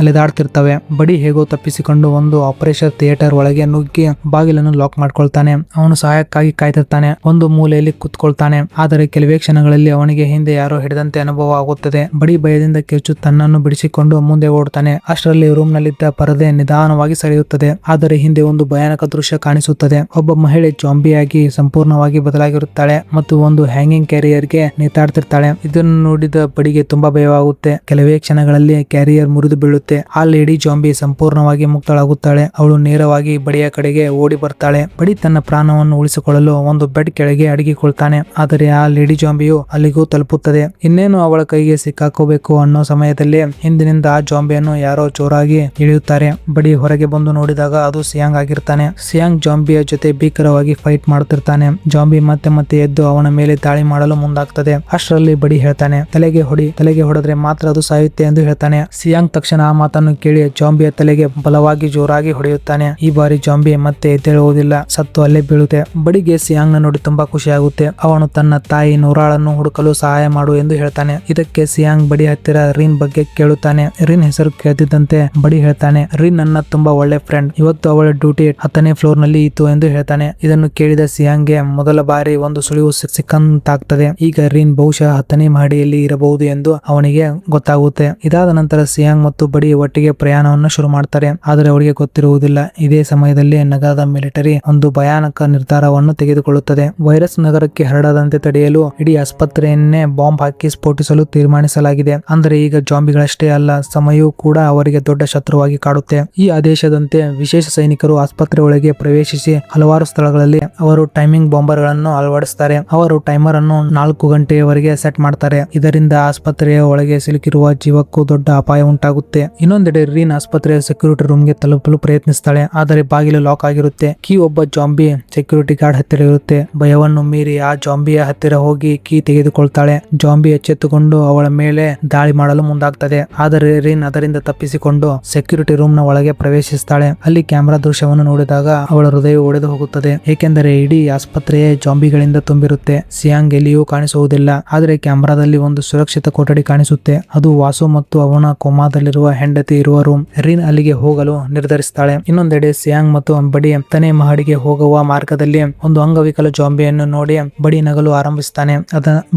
ಅಲೆದಾಡ್ತಿರ್ತವೆ. ಬಡಿ ಹೇಗೋ ತಪ್ಪಿಸಿಕೊಂಡು ಒಂದು ಆಪರೇಷನ್ ಥಿಯೇಟರ್ ಒಳಗೆ ನುಗ್ಗಿ ಬಾಗಿಲನ್ನು ಲಾಕ್ ಮಾಡ್ಕೊಳ್ತಾನೆ. ಅವನು ಸಹಾಯಕ್ಕಾಗಿ ಕಾಯ್ತಿರ್ತಾನೆ. ಒಂದು ಮೂಲೆಯಲ್ಲಿ ಕುತ್ಕೊಳ್ತಾನೆ. ಆದರೆ ಕೆಲವೇ ಕ್ಷಣಗಳಲ್ಲಿ ಅವನಿಗೆ ಹಿಂದೆ ಯಾರೋ ಹಿಡಿದಂತೆ ಅನುಭವ ಆಗುತ್ತದೆ. ಬಡಿ ಭಯದಿಂದ ಕಿರ್ಚು ತನ್ನನ್ನು ಬಿಡಿಸಿಕೊಂಡು ಮುಂದೆ ಓಡುತ್ತಾನೆ. ಅಷ್ಟರಲ್ಲಿ ರೂಮ್ ನಲ್ಲಿದ್ದ ಪರದೆ ನಿಧಾನವಾಗಿ ಸರಿಯುತ್ತದೆ. ಆದರೆ ಹಿಂದೆ ಒಂದು ಭಯಾನಕ ದೃಶ್ಯ ಕಾಣಿಸುತ್ತದೆ. ಒಬ್ಬ ಮಹಿಳೆ ಜಾಂಬಿಯಾಗಿ ಸಂಪೂರ್ಣವಾಗಿ ಬದಲಾಗಿರುತ್ತಾಳೆ ಮತ್ತು ಒಂದು ಹ್ಯಾಂಗಿಂಗ್ ಕ್ಯಾರಿಯರ್ಗೆ ನೇತಾಡ್ತಿರ್ತಾಳೆ. ಇದನ್ನು ನೋಡಿದ ಬಡಿಗೆ ತುಂಬಾ ಭಯವಾಗುತ್ತೆ. ಕೆಲವೇ ಕ್ಷಣಗಳಲ್ಲಿ ಕ್ಯಾರಿಯರ್ ಮುರಿದು ಬೀಳುತ್ತೆ. ಆ ಲೇಡಿ ಜಾಂಬಿ ಸಂಪೂರ್ಣವಾಗಿ ಮುಕ್ತಳಾಗುತ್ತಾಳೆ. ಅವಳು ನೇರವಾಗಿ ಬಡಿಯ ಕಡೆಗೆ ಓಡಿ ಬರ್ತಾಳೆ. ಬಡಿ ತನ್ನ ಪ್ರಾಣವನ್ನು ಉಳಿಸಿಕೊಳ್ಳಲು ಒಂದು ಬೆಡ್ ಕೆಳಗೆ ಅಡಗಿಕೊಳ್ತಾನೆ. ಆದರೆ ಆ ಲೇಡಿ ಜಾಂಬಿಯು ಅಲ್ಲಿಗೂ ತಲುಪುತ್ತದೆ. ಇನ್ನೇನು ಅವಳ ಕೈಗೆ ಸಿಕ್ಕಾಕೋಬೇಕು ಅನ್ನೋ ಸಮಯದಲ್ಲಿ ಹಿಂದಿನಿಂದ ಆ ಜಾಂಬಿಯನ್ನು ಯಾರೋ ಜೋರಾಗಿ ಇಳಿಯುತ್ತಾರೆ. ಬಡಿ ಹೊರಗೆ ಬಂದು ನೋಡಿದಾಗ ಅದು ಸಿಯಾಂಗ್ ಆಗಿರ್ತಾನೆ. ಸಿಯಾಂಗ್ ಜಾಂಬಿಯ ಜೊತೆ ಭೀಕರವಾಗಿ ಫೈಟ್ ಮಾಡುತ್ತಿರ್ತಾನೆ. ಜಾಂಬಿ ಮತ್ತೆ ಮತ್ತೆ ಎದ್ದು ಅವನ ಮೇಲೆ ದಾಳಿ ಮಾಡಲು ಮುಂದಾಗ್ತದೆ. ಅಷ್ಟರಲ್ಲಿ ಬಡಿ ಹೇಳ್ತಾನೆ, ತಲೆಗೆ ಹೊಡೆದ್ರೆ ಮಾತ್ರ ಅದು ಸಾಯುತ್ತೆ ಎಂದು ಹೇಳ್ತಾನೆ. ಸಿಯಾಂಗ್ ತಕ್ಷಣ ಆ ಮಾತನ್ನು ಕೇಳಿ ಜಾಂಬಿಯ ತಲೆಗೆ ಬಲವಾಗಿ ಜೋರಾಗಿ ಹೊಡೆಯುತ್ತಾನೆ. ಈ ಬಾರಿ ಜಾಂಬಿ ಮತ್ತೆ ಎದ್ದೇಳುವುದಿಲ್ಲ, ಸತ್ತು ಅಲ್ಲೇ ಬೀಳುತ್ತೆ. ಬಡಿಗೆ ಸಿಯಾಂಗ್ ನ ನೋಡಿ ತುಂಬಾ ಖುಷಿ ಆಗುತ್ತೆ. ಅವನು ತನ್ನ ತಾಯಿ ನೋರಾಳನ್ನು ಹುಡುಕಲು ಸಹಾಯ ಮಾಡು ಎಂದು ಹೇಳ್ತಾನೆ. ಇದಕ್ಕೆ ಸಿಯಾಂಗ್ ಬಡಿ ಹತ್ತಿರ ರೀನ್ ಬಗ್ಗೆ ಕೇಳುತ್ತಾನೆ. ರೀನ್ ಹೆಸರು ಕೇಳ್ತಿದ್ದಂತೆ ಬಡಿ ಹೇಳ್ತಾನೆ, ರೀನ್ ನನ್ನ ತುಂಬಾ ಒಳ್ಳೆ ಫ್ರೆಂಡ್. ಇವತ್ತು ಅವಳ ಡ್ಯೂಟಿ 10ನೇ ಫ್ಲೋರ್ ನಲ್ಲಿ ಇತ್ತು ಎಂದು ಹೇಳ್ತಾನೆ. ಇದನ್ನು ಕೇಳಿದ ಸಿಯಾಂಗ್ಗೆ ಮೊದಲ ಬಾರಿ ಒಂದು ಸುಳಿವು ಸಿಕ್ಕಂತಾಗ್ತದೆ. ಈಗ ರೀನ್ ಬಹುಶಃ 10ನೇ ಮಹಡಿಯಲ್ಲಿ ಇರಬಹುದು ಎಂದು ಅವನಿಗೆ ಗೊತ್ತಾಗುತ್ತೆ. ಇದಾದ ನಂತರ ಸಿಯಾಂಗ್ ಮತ್ತು ಬಡಿ ಒಟ್ಟಿಗೆ ಪ್ರಯಾಣವನ್ನು ಶುರು ಮಾಡ್ತಾರೆ. ಆದರೆ ಅವರಿಗೆ ಗೊತ್ತಿರುವುದಿಲ್ಲ, ಇದೇ ಸಮಯದಲ್ಲಿ ನಗರದ ಮಿಲಿಟರಿ ಒಂದು ಭಯಾನಕ ನಿರ್ಧಾರವನ್ನು ತೆಗೆದುಕೊಳ್ಳುತ್ತದೆ. ವೈರಸ್ ನಗರಕ್ಕೆ ಹರಡದಂತೆ ತಡೆಯಲು ಇಡೀ ಆಸ್ಪತ್ರೆಯನ್ನೇ ಬಾಂಬ್ ಹಾಕಿ ಸ್ಫೋಟಿಸಲು ತೀರ್ಮಾನಿಸಲಾಗಿದೆ. ಅಂದರೆ ಈಗ ಜಾಂಬಿಗಳಷ್ಟೇ ಅಲ್ಲ, ಸಮಯವೂ ಕೂಡ ಅವರಿಗೆ ದೊಡ್ಡ ಶತ್ರುವಾಗಿ ಕಾಡುತ್ತೆ. ಈ ಆದೇಶದಂತೆ ವಿಶೇಷ ಸೈನಿಕರು ಆಸ್ಪತ್ರೆ ಒಳಗೆ ಪ್ರವೇಶಿಸಿ ಹಲವಾರು ಸ್ಥಳಗಳಲ್ಲಿ ಅವರು ಟೈಮಿಂಗ್ ಬಾಂಬರ್ ಗಳನ್ನು ಅಳವಡಿಸುತ್ತಾರೆ. ಅವರು ಟೈಮರ್ ಅನ್ನು 4 ಗಂಟೆಯವರೆಗೆ ಸೆಟ್ ಮಾಡ್ತಾರೆ. ಇದರಿಂದ ಆಸ್ಪತ್ರೆಯ ಒಳಗೆ ಸಿಲುಕಿರುವ ಜೀವಕ್ಕೂ ದೊಡ್ಡ ಅಪಾಯ ಉಂಟಾಗುತ್ತೆ. ಇನ್ನೊಂದೆಡೆ ರೀನ್ ಆಸ್ಪತ್ರೆಯ ಸೆಕ್ಯೂರಿಟಿ ರೂಮ್ಗೆ ತಲುಪಲು ಪ್ರಯತ್ನಿಸ್ತಾಳೆ. ಆದರೆ ಬಾಗಿಲು ಲಾಕ್ ಆಗಿರುತ್ತೆ. ಕೀ ಒಬ್ಬ ಜಾಂಬಿ ಸೆಕ್ಯೂರಿಟಿ ಗಾರ್ಡ್ ಹತ್ತಿರ ಇರುತ್ತೆ. ಭಯವನ್ನು ಮೀರಿ ಆ ಜಾಂಬಿಯ ಹತ್ತಿರ ಹೋಗಿ ಕೀ ತೆಗೆದುಕೊಳ್ತಾಳೆ. ಜಾಂಬಿ ಎಚ್ಚೆತ್ತುಕೊಂಡು ಅವಳ ಮೇಲೆ ದಾಳಿ ಮಾಡಲು ಮುಂದಾಗ್ತದೆ. ಆದರೆ ರೀನ್ ಅದರಿಂದ ತಪ್ಪಿಸಿಕೊಂಡು ಸೆಕ್ಯೂರಿಟಿ ರೂಮ್ ನ ಒಳಗೆ ಪ್ರವೇಶಿಸ್ತಾಳೆ. ಅಲ್ಲಿ ಕ್ಯಾಮೆರಾ ದೃಶ್ಯವನ್ನು ನೋಡಿದಾಗ ಅವಳ ಹೃದಯ ಒಡೆದು ಹೋಗುತ್ತದೆ. ಏಕೆಂದರೆ ಇಡೀ ಆಸ್ಪತ್ರೆಯೇ ಜಾಂಬಿಗಳಿಂದ ತುಂಬಿರುತ್ತೆ. ಸಿಯಾಂಗ್ ಎಲ್ಲಿಯೂ ಕಾಣಿಸುವುದಿಲ್ಲ. ಆದರೆ ಕ್ಯಾಮೆರಾದಲ್ಲಿ ಒಂದು ಸುರಕ್ಷಿತ ಕೊಠಡಿ ಕಾಣಿಸುತ್ತೆ. ಅದು ವಾಸು ಮತ್ತು ಅವನ ಕೋಮಾದಲ್ಲಿರುವ ಹೆಂಡತಿ ಇರುವ ರೂಮ್. ರೀನ್ ಅಲ್ಲಿಗೆ ಹೋಗಲು ನಿರ್ಧರಿಸ್ತಾಳೆ. ಇನ್ನೊಂದೆಡೆ ಸಿಯಾಂಗ್ ಮತ್ತು ಬಡಿ 10ನೇ ಮಹಡಿಗೆ ಹೋಗುವ ಮಾರ್ಗದಲ್ಲಿ ಒಂದು ಅಂಗವಿಕಲ ಜಾಂಬಿಯನ್ನು ನೋಡಿ ಬಡಿ ನಗಲು ಆರಂಭಿಸ್ತಾನೆ.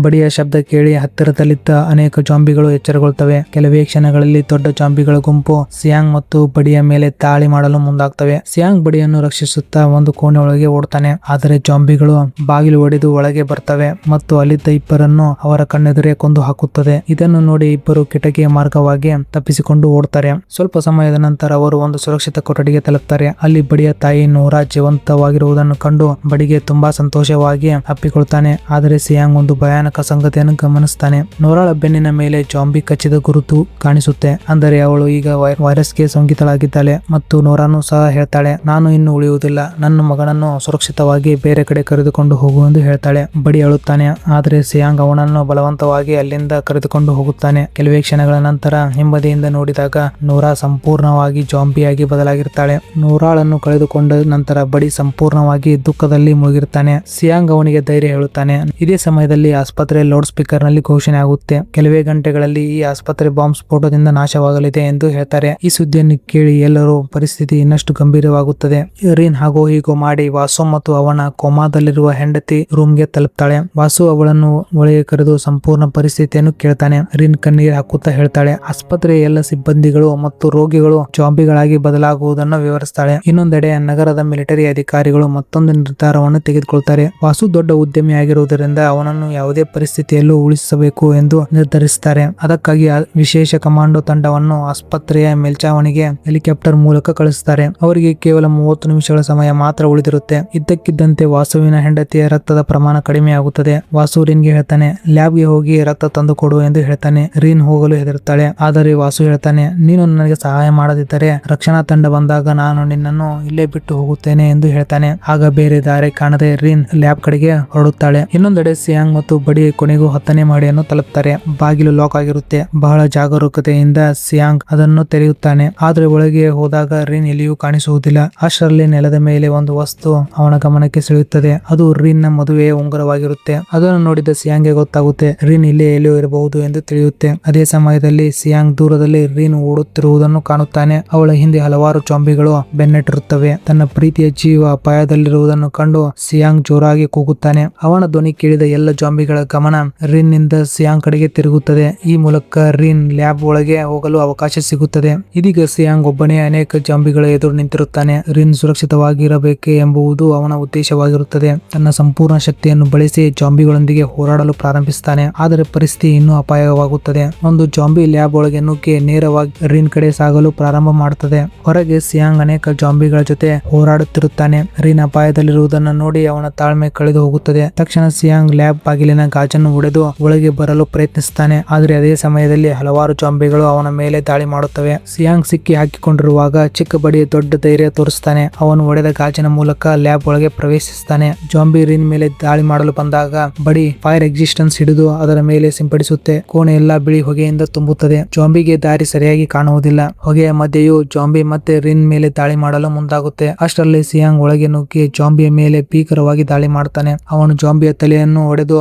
ಬಡಿಯ ಶಬ್ದ ಕೇಳಿ ಹತ್ತಿರದಲ್ಲಿದ್ದ ಅನೇಕ ಜಾಂಬಿಗಳು ಎಚ್ಚರಗೊಳ್ತವೆ. ಕೆಲವೇ ಕ್ಷಣಗಳಲ್ಲಿ ದೊಡ್ಡ ಜಾಂಬಿಗಳ ಗುಂಪು ಸಿಯಾಂಗ್ ಮತ್ತು ಬಡಿಯ ಮೇಲೆ ದಾಳಿ ಮಾಡಲು ಮುಂದಾಗ್ತವೆ. ಸಿಯಾಂಗ್ ಬಡಿಯನ್ನು ರಕ್ಷಿಸುತ್ತಾ ಒಂದು ಕೋಣೆ ಒಳಗೆ ಓಡ್ತಾನೆ. ಆದರೆ ಜಾಂಬಿಗಳು ಬಾಗಿಲು ಒಡೆದು ಒಳಗೆ ಬರ್ತವೆ ಮತ್ತು ಅಲ್ಲಿದ್ದ ಇಬ್ಬರನ್ನು ಅವರ ಕಣ್ಣೆದುರೇ ಕೊಂದು ಹಾಕುತ್ತದೆ. ಇದನ್ನು ನೋಡಿ ಇಬ್ಬರು ಕಿಟಕಿಯ ಮಾರ್ಗವಾಗಿ ತಪ್ಪಿಸಿಕೊಂಡು ಓಡ್ತಾರೆ. ಸ್ವಲ್ಪ ಸಮಯದ ನಂತರ ಅವರು ಒಂದು ಸುರಕ್ಷಿತ ಕೊಠಡಿಗೆ ತಲುಪ್ತಾರೆ. ಅಲ್ಲಿ ಬಡಿಯ ತಾಯಿ ನೋರಾ ಜೀವಂತವಾಗಿರುವುದನ್ನು ಕಂಡು ಬಡಿಗೆ ತುಂಬಾ ಸಂತೋಷವಾಗಿ ಅಪ್ಪಿಕೊಳ್ತಾನೆ. ಆದರೆ ಸಿಯಾಂಗ್ ಒಂದು ಭಯಾನಕ ಸಂಗತಿಯನ್ನು ಗಮನಿಸ್ತಾನೆ. ನೋರಾಳ ಬೆನ್ನಿನ ಮೇಲೆ ಜಾಂಬಿ ಕಚ್ಚಿದ ಗುರುತು ಕಾಣಿಸುತ್ತೆ. ಅಂದರೆ ಅವಳು ಈಗ ವೈರಸ್ಗೆ ಸೋಂಕಿತಳಾಗಿದ್ದಾಳೆ. ಮತ್ತು ನೋರಾನು ಸಹ ಹೇಳ್ತಾಳೆ, ನಾನು ಇನ್ನು ಉಳಿಯುವುದಿಲ್ಲ, ನನ್ನ ಮಗನನ್ನು ಸುರಕ್ಷಿತವಾಗಿ ಬೇರೆ ಕಡೆ ಕರೆದುಕೊಂಡು ಹೋಗು ಎಂದು ಹೇಳ್ತಾಳೆ. ಬಡಿ ಅಳುತ್ತಾನೆ. ಆದರೆ ಸಿಯಾಂಗ್ ಅವನನ್ನು ಬಲವಂತವಾಗಿ ಅಲ್ಲಿಂದ ಕರೆದುಕೊಂಡು ಹೋಗುತ್ತಾನೆ. ಕೆಲವೇ ಕ್ಷಣಗಳ ನಂತರ ಹಿಂಬದಿಯಿಂದ ನೋಡಿದಾಗ ನೋರಾ ಸಂಪೂರ್ಣವಾಗಿ ಜಾಂಬಿಯಾಗಿ ಬದಲಾಗಿರ್ತಾಳೆ. ನೋರಾಳನ್ನು ಕಳೆದುಕೊಂಡ ನಂತರ ಬಡಿ ಸಂಪೂರ್ಣವಾಗಿ ದುಃಖದಲ್ಲಿ ಮುಳುಗಿರ್ತಾನೆ. ಸಿಯಾಂಗ್ ಅವನಿಗೆ ಧೈರ್ಯ ಹೇಳುತ್ತಾನೆ. ಇದೇ ಸಮಯದಲ್ಲಿ ಆಸ್ಪತ್ರೆ ಲೌಡ್ ಸ್ಪೀಕರ್ ನಲ್ಲಿ ಘೋಷಣೆ ಆಗುತ್ತೆ. ಕೆಲವೇ ಗಂಟೆಗಳಲ್ಲಿ ಈ ಆಸ್ಪತ್ರೆ ಬಾಂಬ್ ಸ್ಫೋಟದಿಂದ ನಾಶವಾಗಲಿದೆ ಎಂದು ಹೇಳ್ತಾರೆ. ಈ ಸುದ್ದಿಯನ್ನು ಕೇಳಿ ಎಲ್ಲರೂ ಪರಿಸ್ಥಿತಿ ಇನ್ನಷ್ಟು ಗಂಭೀರವಾಗುತ್ತದೆ. ರೀನ್ ಹಾಗೋ ಹೀಗೋ ಮಾಡಿ ವಾಸು ಮತ್ತು ಅವನ ಕೋಮಾದಲ್ಲಿರುವ ಹೆಂಡತಿ ರೂಮ್ಗೆ ತಲುಪ್ತಾಳೆ. ವಾಸು ಅವಳನ್ನು ಒಳಗೆ ಕರೆದು ಸಂಪೂರ್ಣ ಪರಿಸ್ಥಿತಿಯನ್ನು ಕೇಳ್ತಾನೆ. ರೀನ್ ಕಣ್ಣೀರು ಹಾಕುತ್ತಾ ಹೇಳ್ತಾಳೆ, ಆಸ್ಪತ್ರೆಯ ಎಲ್ಲ ಸಿಬ್ಬಂದಿಗಳು ಮತ್ತು ರೋಗಿಗಳು ಜಾಂಬಿಗಳಾಗಿ ಬದಲಾಗುವುದನ್ನು ವಿವರಿಸ್ತಾಳೆ. ಇನ್ನೊಂದೆಡೆ ನಗರದ ಮಿಲಿಟರಿ ಅಧಿಕಾರಿಗಳು ಮತ್ತೊಂದು ನಿರ್ಧಾರವನ್ನು ತೆಗೆದುಕೊಳ್ತಾರೆ. ವಾಸು ದೊಡ್ಡ ಉದ್ಯಮಿ ಆಗಿರುವುದರಿಂದ ಅವನನ್ನು ಯಾವುದೇ ಪರಿಸ್ಥಿತಿಯಲ್ಲೂ ಉಳಿಸಬೇಕು ಎಂದು ನಿರ್ಧರಿಸುತ್ತಾರೆ. ಅದಕ್ಕಾಗಿ ವಿಶೇಷ ಕಮಾಂಡೋ ತಂಡವನ್ನು ಆಸ್ಪತ್ರೆಯ ಮೇಲ್ಚಾವಣಿಗೆ ಹೆಲಿಕಾಪ್ಟರ್ ಮೂಲಕ ಕಳಿಸುತ್ತಾರೆ. ಅವರಿಗೆ ಕೇವಲ 30 ನಿಮಿಷಗಳ ಸಮಯ ಮಾತ್ರ ಉಳಿದಿರುತ್ತೆ. ಇದ್ದಕ್ಕಿದ್ದಂತೆ ವಾಸುವಿನ ಹೆಂಡತಿಯ ರಕ್ತದ ಪ್ರಮಾಣ ಕಡಿಮೆ ಆಗುತ್ತದೆ. ವಾಸು ರೀನ್ಗೆ ಹೇಳ್ತಾನೆ, ಲ್ಯಾಬ್ಗೆ ಹೋಗಿ ರಕ್ತ ತಂದು ಕೊಡು ಎಂದು ಹೇಳ್ತಾನೆ. ರೀನ್ ಹೋಗಲು ಹೆದರುತ್ತಾಳೆ. ಆದರೆ ವಾಸು ಹೇಳ್ತಾನೆ, ನೀನು ನನಗೆ ಸಹಾಯ ಮಾಡದಿದ್ದರೆ ರಕ್ಷಣಾ ತಂಡ ಬಂದಾಗ ನಾನು ನಿನ್ನನ್ನು ಇಲ್ಲೇ ಬಿಟ್ಟು ಹೋಗುತ್ತೇನೆ ಎಂದು ಹೇಳ್ತಾನೆ. ಆಗ ಬೇರೆ ದಾರಿ ಕಾಣದೆ ರೀನ್ ಲ್ಯಾಬ್ ಕಡೆಗೆ ಹೊರಡುತ್ತಾಳೆ. ಇನ್ನೊಂದೆಡೆ ಸಿಯಾಂಗ್ ಮತ್ತು ಬಡಿ ಕೊನೆಗೂ 10ನೇ ಮಹಡಿಯನ್ನು ತಲುಪ್ತಾರೆ. ಬಾಗಿಲು ಲಾಕ್ ಆಗಿರುತ್ತೆ. ಬಹಳ ಜಾಗರೂಕತೆಯಿಂದ ಸಿಯಾಂಗ್ ಅದನ್ನು ತೆರೆಯುತ್ತಾನೆ. ಆದ್ರೆ ಒಳಗೆ ಹೋದಾಗ ರೀನ್ ಎಲ್ಲಿಯೂ ಕಾಣಿಸುವುದಿಲ್ಲ. ಅಷ್ಟರಲ್ಲಿ ನೆಲದ ಮೇಲೆ ಒಂದು ವಸ್ತು ಅವನ ಗಮನಕ್ಕೆ ಸೆಳೆಯುತ್ತದೆ. ಅದು ರೀನ್ ನ ಮದುವೆಯ ಉಂಗುರವಾಗಿರುತ್ತೆ. ಅದನ್ನು ನೋಡಿದ ಸಿಯಾಂಗ್ಗೆ ಗೊತ್ತಾಗುತ್ತೆ, ರೀನ್ ಇಲ್ಲೇ ಎಲ್ಲಿಯೂ ಇರಬಹುದು ಎಂದು ತಿಳಿಯುತ್ತೆ. ಅದೇ ಸಮಯದಲ್ಲಿ ಸಿಯಾಂಗ್ ದೂರದಲ್ಲಿ ರೀನ್ ಓಡುತ್ತಿರುವುದನ್ನು ಕಾಣುತ್ತಾನೆ. ಅವಳ ಹಿಂದೆ ಹಲವಾರು ಜಾಂಬಿಗಳು ಬೆನ್ನಟ್ಟಿರುತ್ತವೆ. ತನ್ನ ಪ್ರೀತಿಯ ಜೀವ ಅಪಾಯದಲ್ಲಿರುವುದನ್ನು ಕಂಡು ಸಿಯಾಂಗ್ ಜೋರಾಗಿ ಕೂಗುತ್ತಾನೆ. ಅವನ ಧ್ವನಿ ಕೇಳಿದ ಎಲ್ಲ ಜಾಂಬಿಗಳ ಗಮನ ರೀನ್ ನಿಂದ ಸಿಯಾಂಗ್ ಕಡೆಗೆ ತಿರುಗುತ್ತದೆ. ಈ ಮೂಲಕ ರೀನ್ ಲ್ಯಾಬ್ ಒಳಗೆ ಹೋಗಲು ಅವಕಾಶ ಸಿಗುತ್ತದೆ. ಇದೀಗ ಸಿಯಾಂಗ್ ಒಬ್ಬನೇ ಅನೇಕ ಜಾಂಬಿಗಳ ಎದುರು ನಿಂತಿರುತ್ತಾನೆ. ರೀನ್ ಸುರಕ್ಷಿತವಾಗಿರಬೇಕು ಎಂಬುದು ಅವನ ಉದ್ದೇಶವಾಗಿರುತ್ತದೆ. ತನ್ನ ಸಂಪೂರ್ಣ ಶಕ್ತಿಯನ್ನು ಬಳಸಿ ಜಾಂಬಿಗಳೊಂದಿಗೆ ಹೋರಾಡಲು ಪ್ರಾರಂಭಿಸುತ್ತಾನೆ. ಆದರೆ ಪರಿಸ್ಥಿತಿ ಇನ್ನೂ ಅಪಾಯವಾಗುತ್ತದೆ. ಒಂದು ಜಾಂಬಿ ಲ್ಯಾಬ್ ಒಳಗೆ ನುಗ್ಗಿ ನೇರವಾಗಿ ರೀನ್ ಕಡೆ ಸಾಗಲು ಪ್ರಾರಂಭ ಮಾಡುತ್ತದೆ. ಹೊರಗೆ ಸಿಯಾಂಗ್ ಅನೇಕ ಜಾಂಬಿಗಳ ಜೊತೆ ಹೋರಾಡುತ್ತಿರುತ್ತಾನೆ. ರೀನ್ ಅಪಾಯದಲ್ಲಿರುವುದನ್ನು ನೋಡಿ ಅವನ ತಾಳ್ಮೆ ಕಳೆದು ಹೋಗುತ್ತದೆ. ತಕ್ಷಣ ಸಿಯಾಂಗ್ ಲ್ಯಾಬ್ ಬಾಗಿಲಿನ ಗಾಜನ್ನು ಒಡೆದು ಒಳಗೆ ಬರಲು ಪ್ರಯತ್ನಿಸುತ್ತಾನೆ. ಆದರೆ ಅದೇ ಸಮಯದಲ್ಲಿ ಹಲವಾರು ಜಾಂಬಿಗಳು ಅವನ ಮೇಲೆ ದಾಳಿ ಮಾಡುತ್ತವೆ. ಸಿಯಾಂಗ್ ಸಿಕ್ಕಿ ಹಾಕಿಕೊಂಡಿರುವಾಗ ಚಿಕ್ಕ ಬಡಿ ದೊಡ್ಡ ಧೈರ್ಯ ತೋರಿಸುತ್ತಾನೆ. ಅವನು ಒಡೆದ ಗಾಜಿನ ಮೂಲಕ ಲ್ಯಾಬ್ ಒಳಗೆ ಪ್ರವೇಶಿಸುತ್ತಾನೆ. ಜಾಂಬಿ ರೀನ್ ಮೇಲೆ ದಾಳಿ ಮಾಡಲು ಬಂದಾಗ ಬಡಿ ಫೈರ್ ಎಕ್ಸಿಸ್ಟೆನ್ಸ್ ಹಿಡಿದು ಅದರ ಮೇಲೆ ಸಿಂಪಡಿಸುತ್ತೆ. ಕೋಣೆ ಎಲ್ಲಾ ಬಿಳಿ ಹೊಗೆಯಿಂದ ತುಂಬುತ್ತದೆ. ಜಾಂಬಿಗೆ ದಾರಿ ಸರಿಯಾಗಿ ಕಾಣುವುದಿಲ್ಲ. ಹೊಗೆಯ ಮಧ್ಯೆಯೂ ಜಾಂಬಿ ಮತ್ತೆ ರೀನ್ ಮೇಲೆ ದಾಳಿ ಮಾಡಲು ಮುಂದಾಗುತ್ತೆ. ಅಷ್ಟರಲ್ಲಿ ಸಿಯಾಂಗ್ ಒಳಗೆ ನುಗ್ಗಿ ಜಾಂಬಿಯ ಮೇಲೆ ಭೀಕರವಾಗಿ ದಾಳಿ ಮಾಡ್ತಾನೆ. ಅವನು ಜಾಂಬಿಯ ತಲೆಯನ್ನು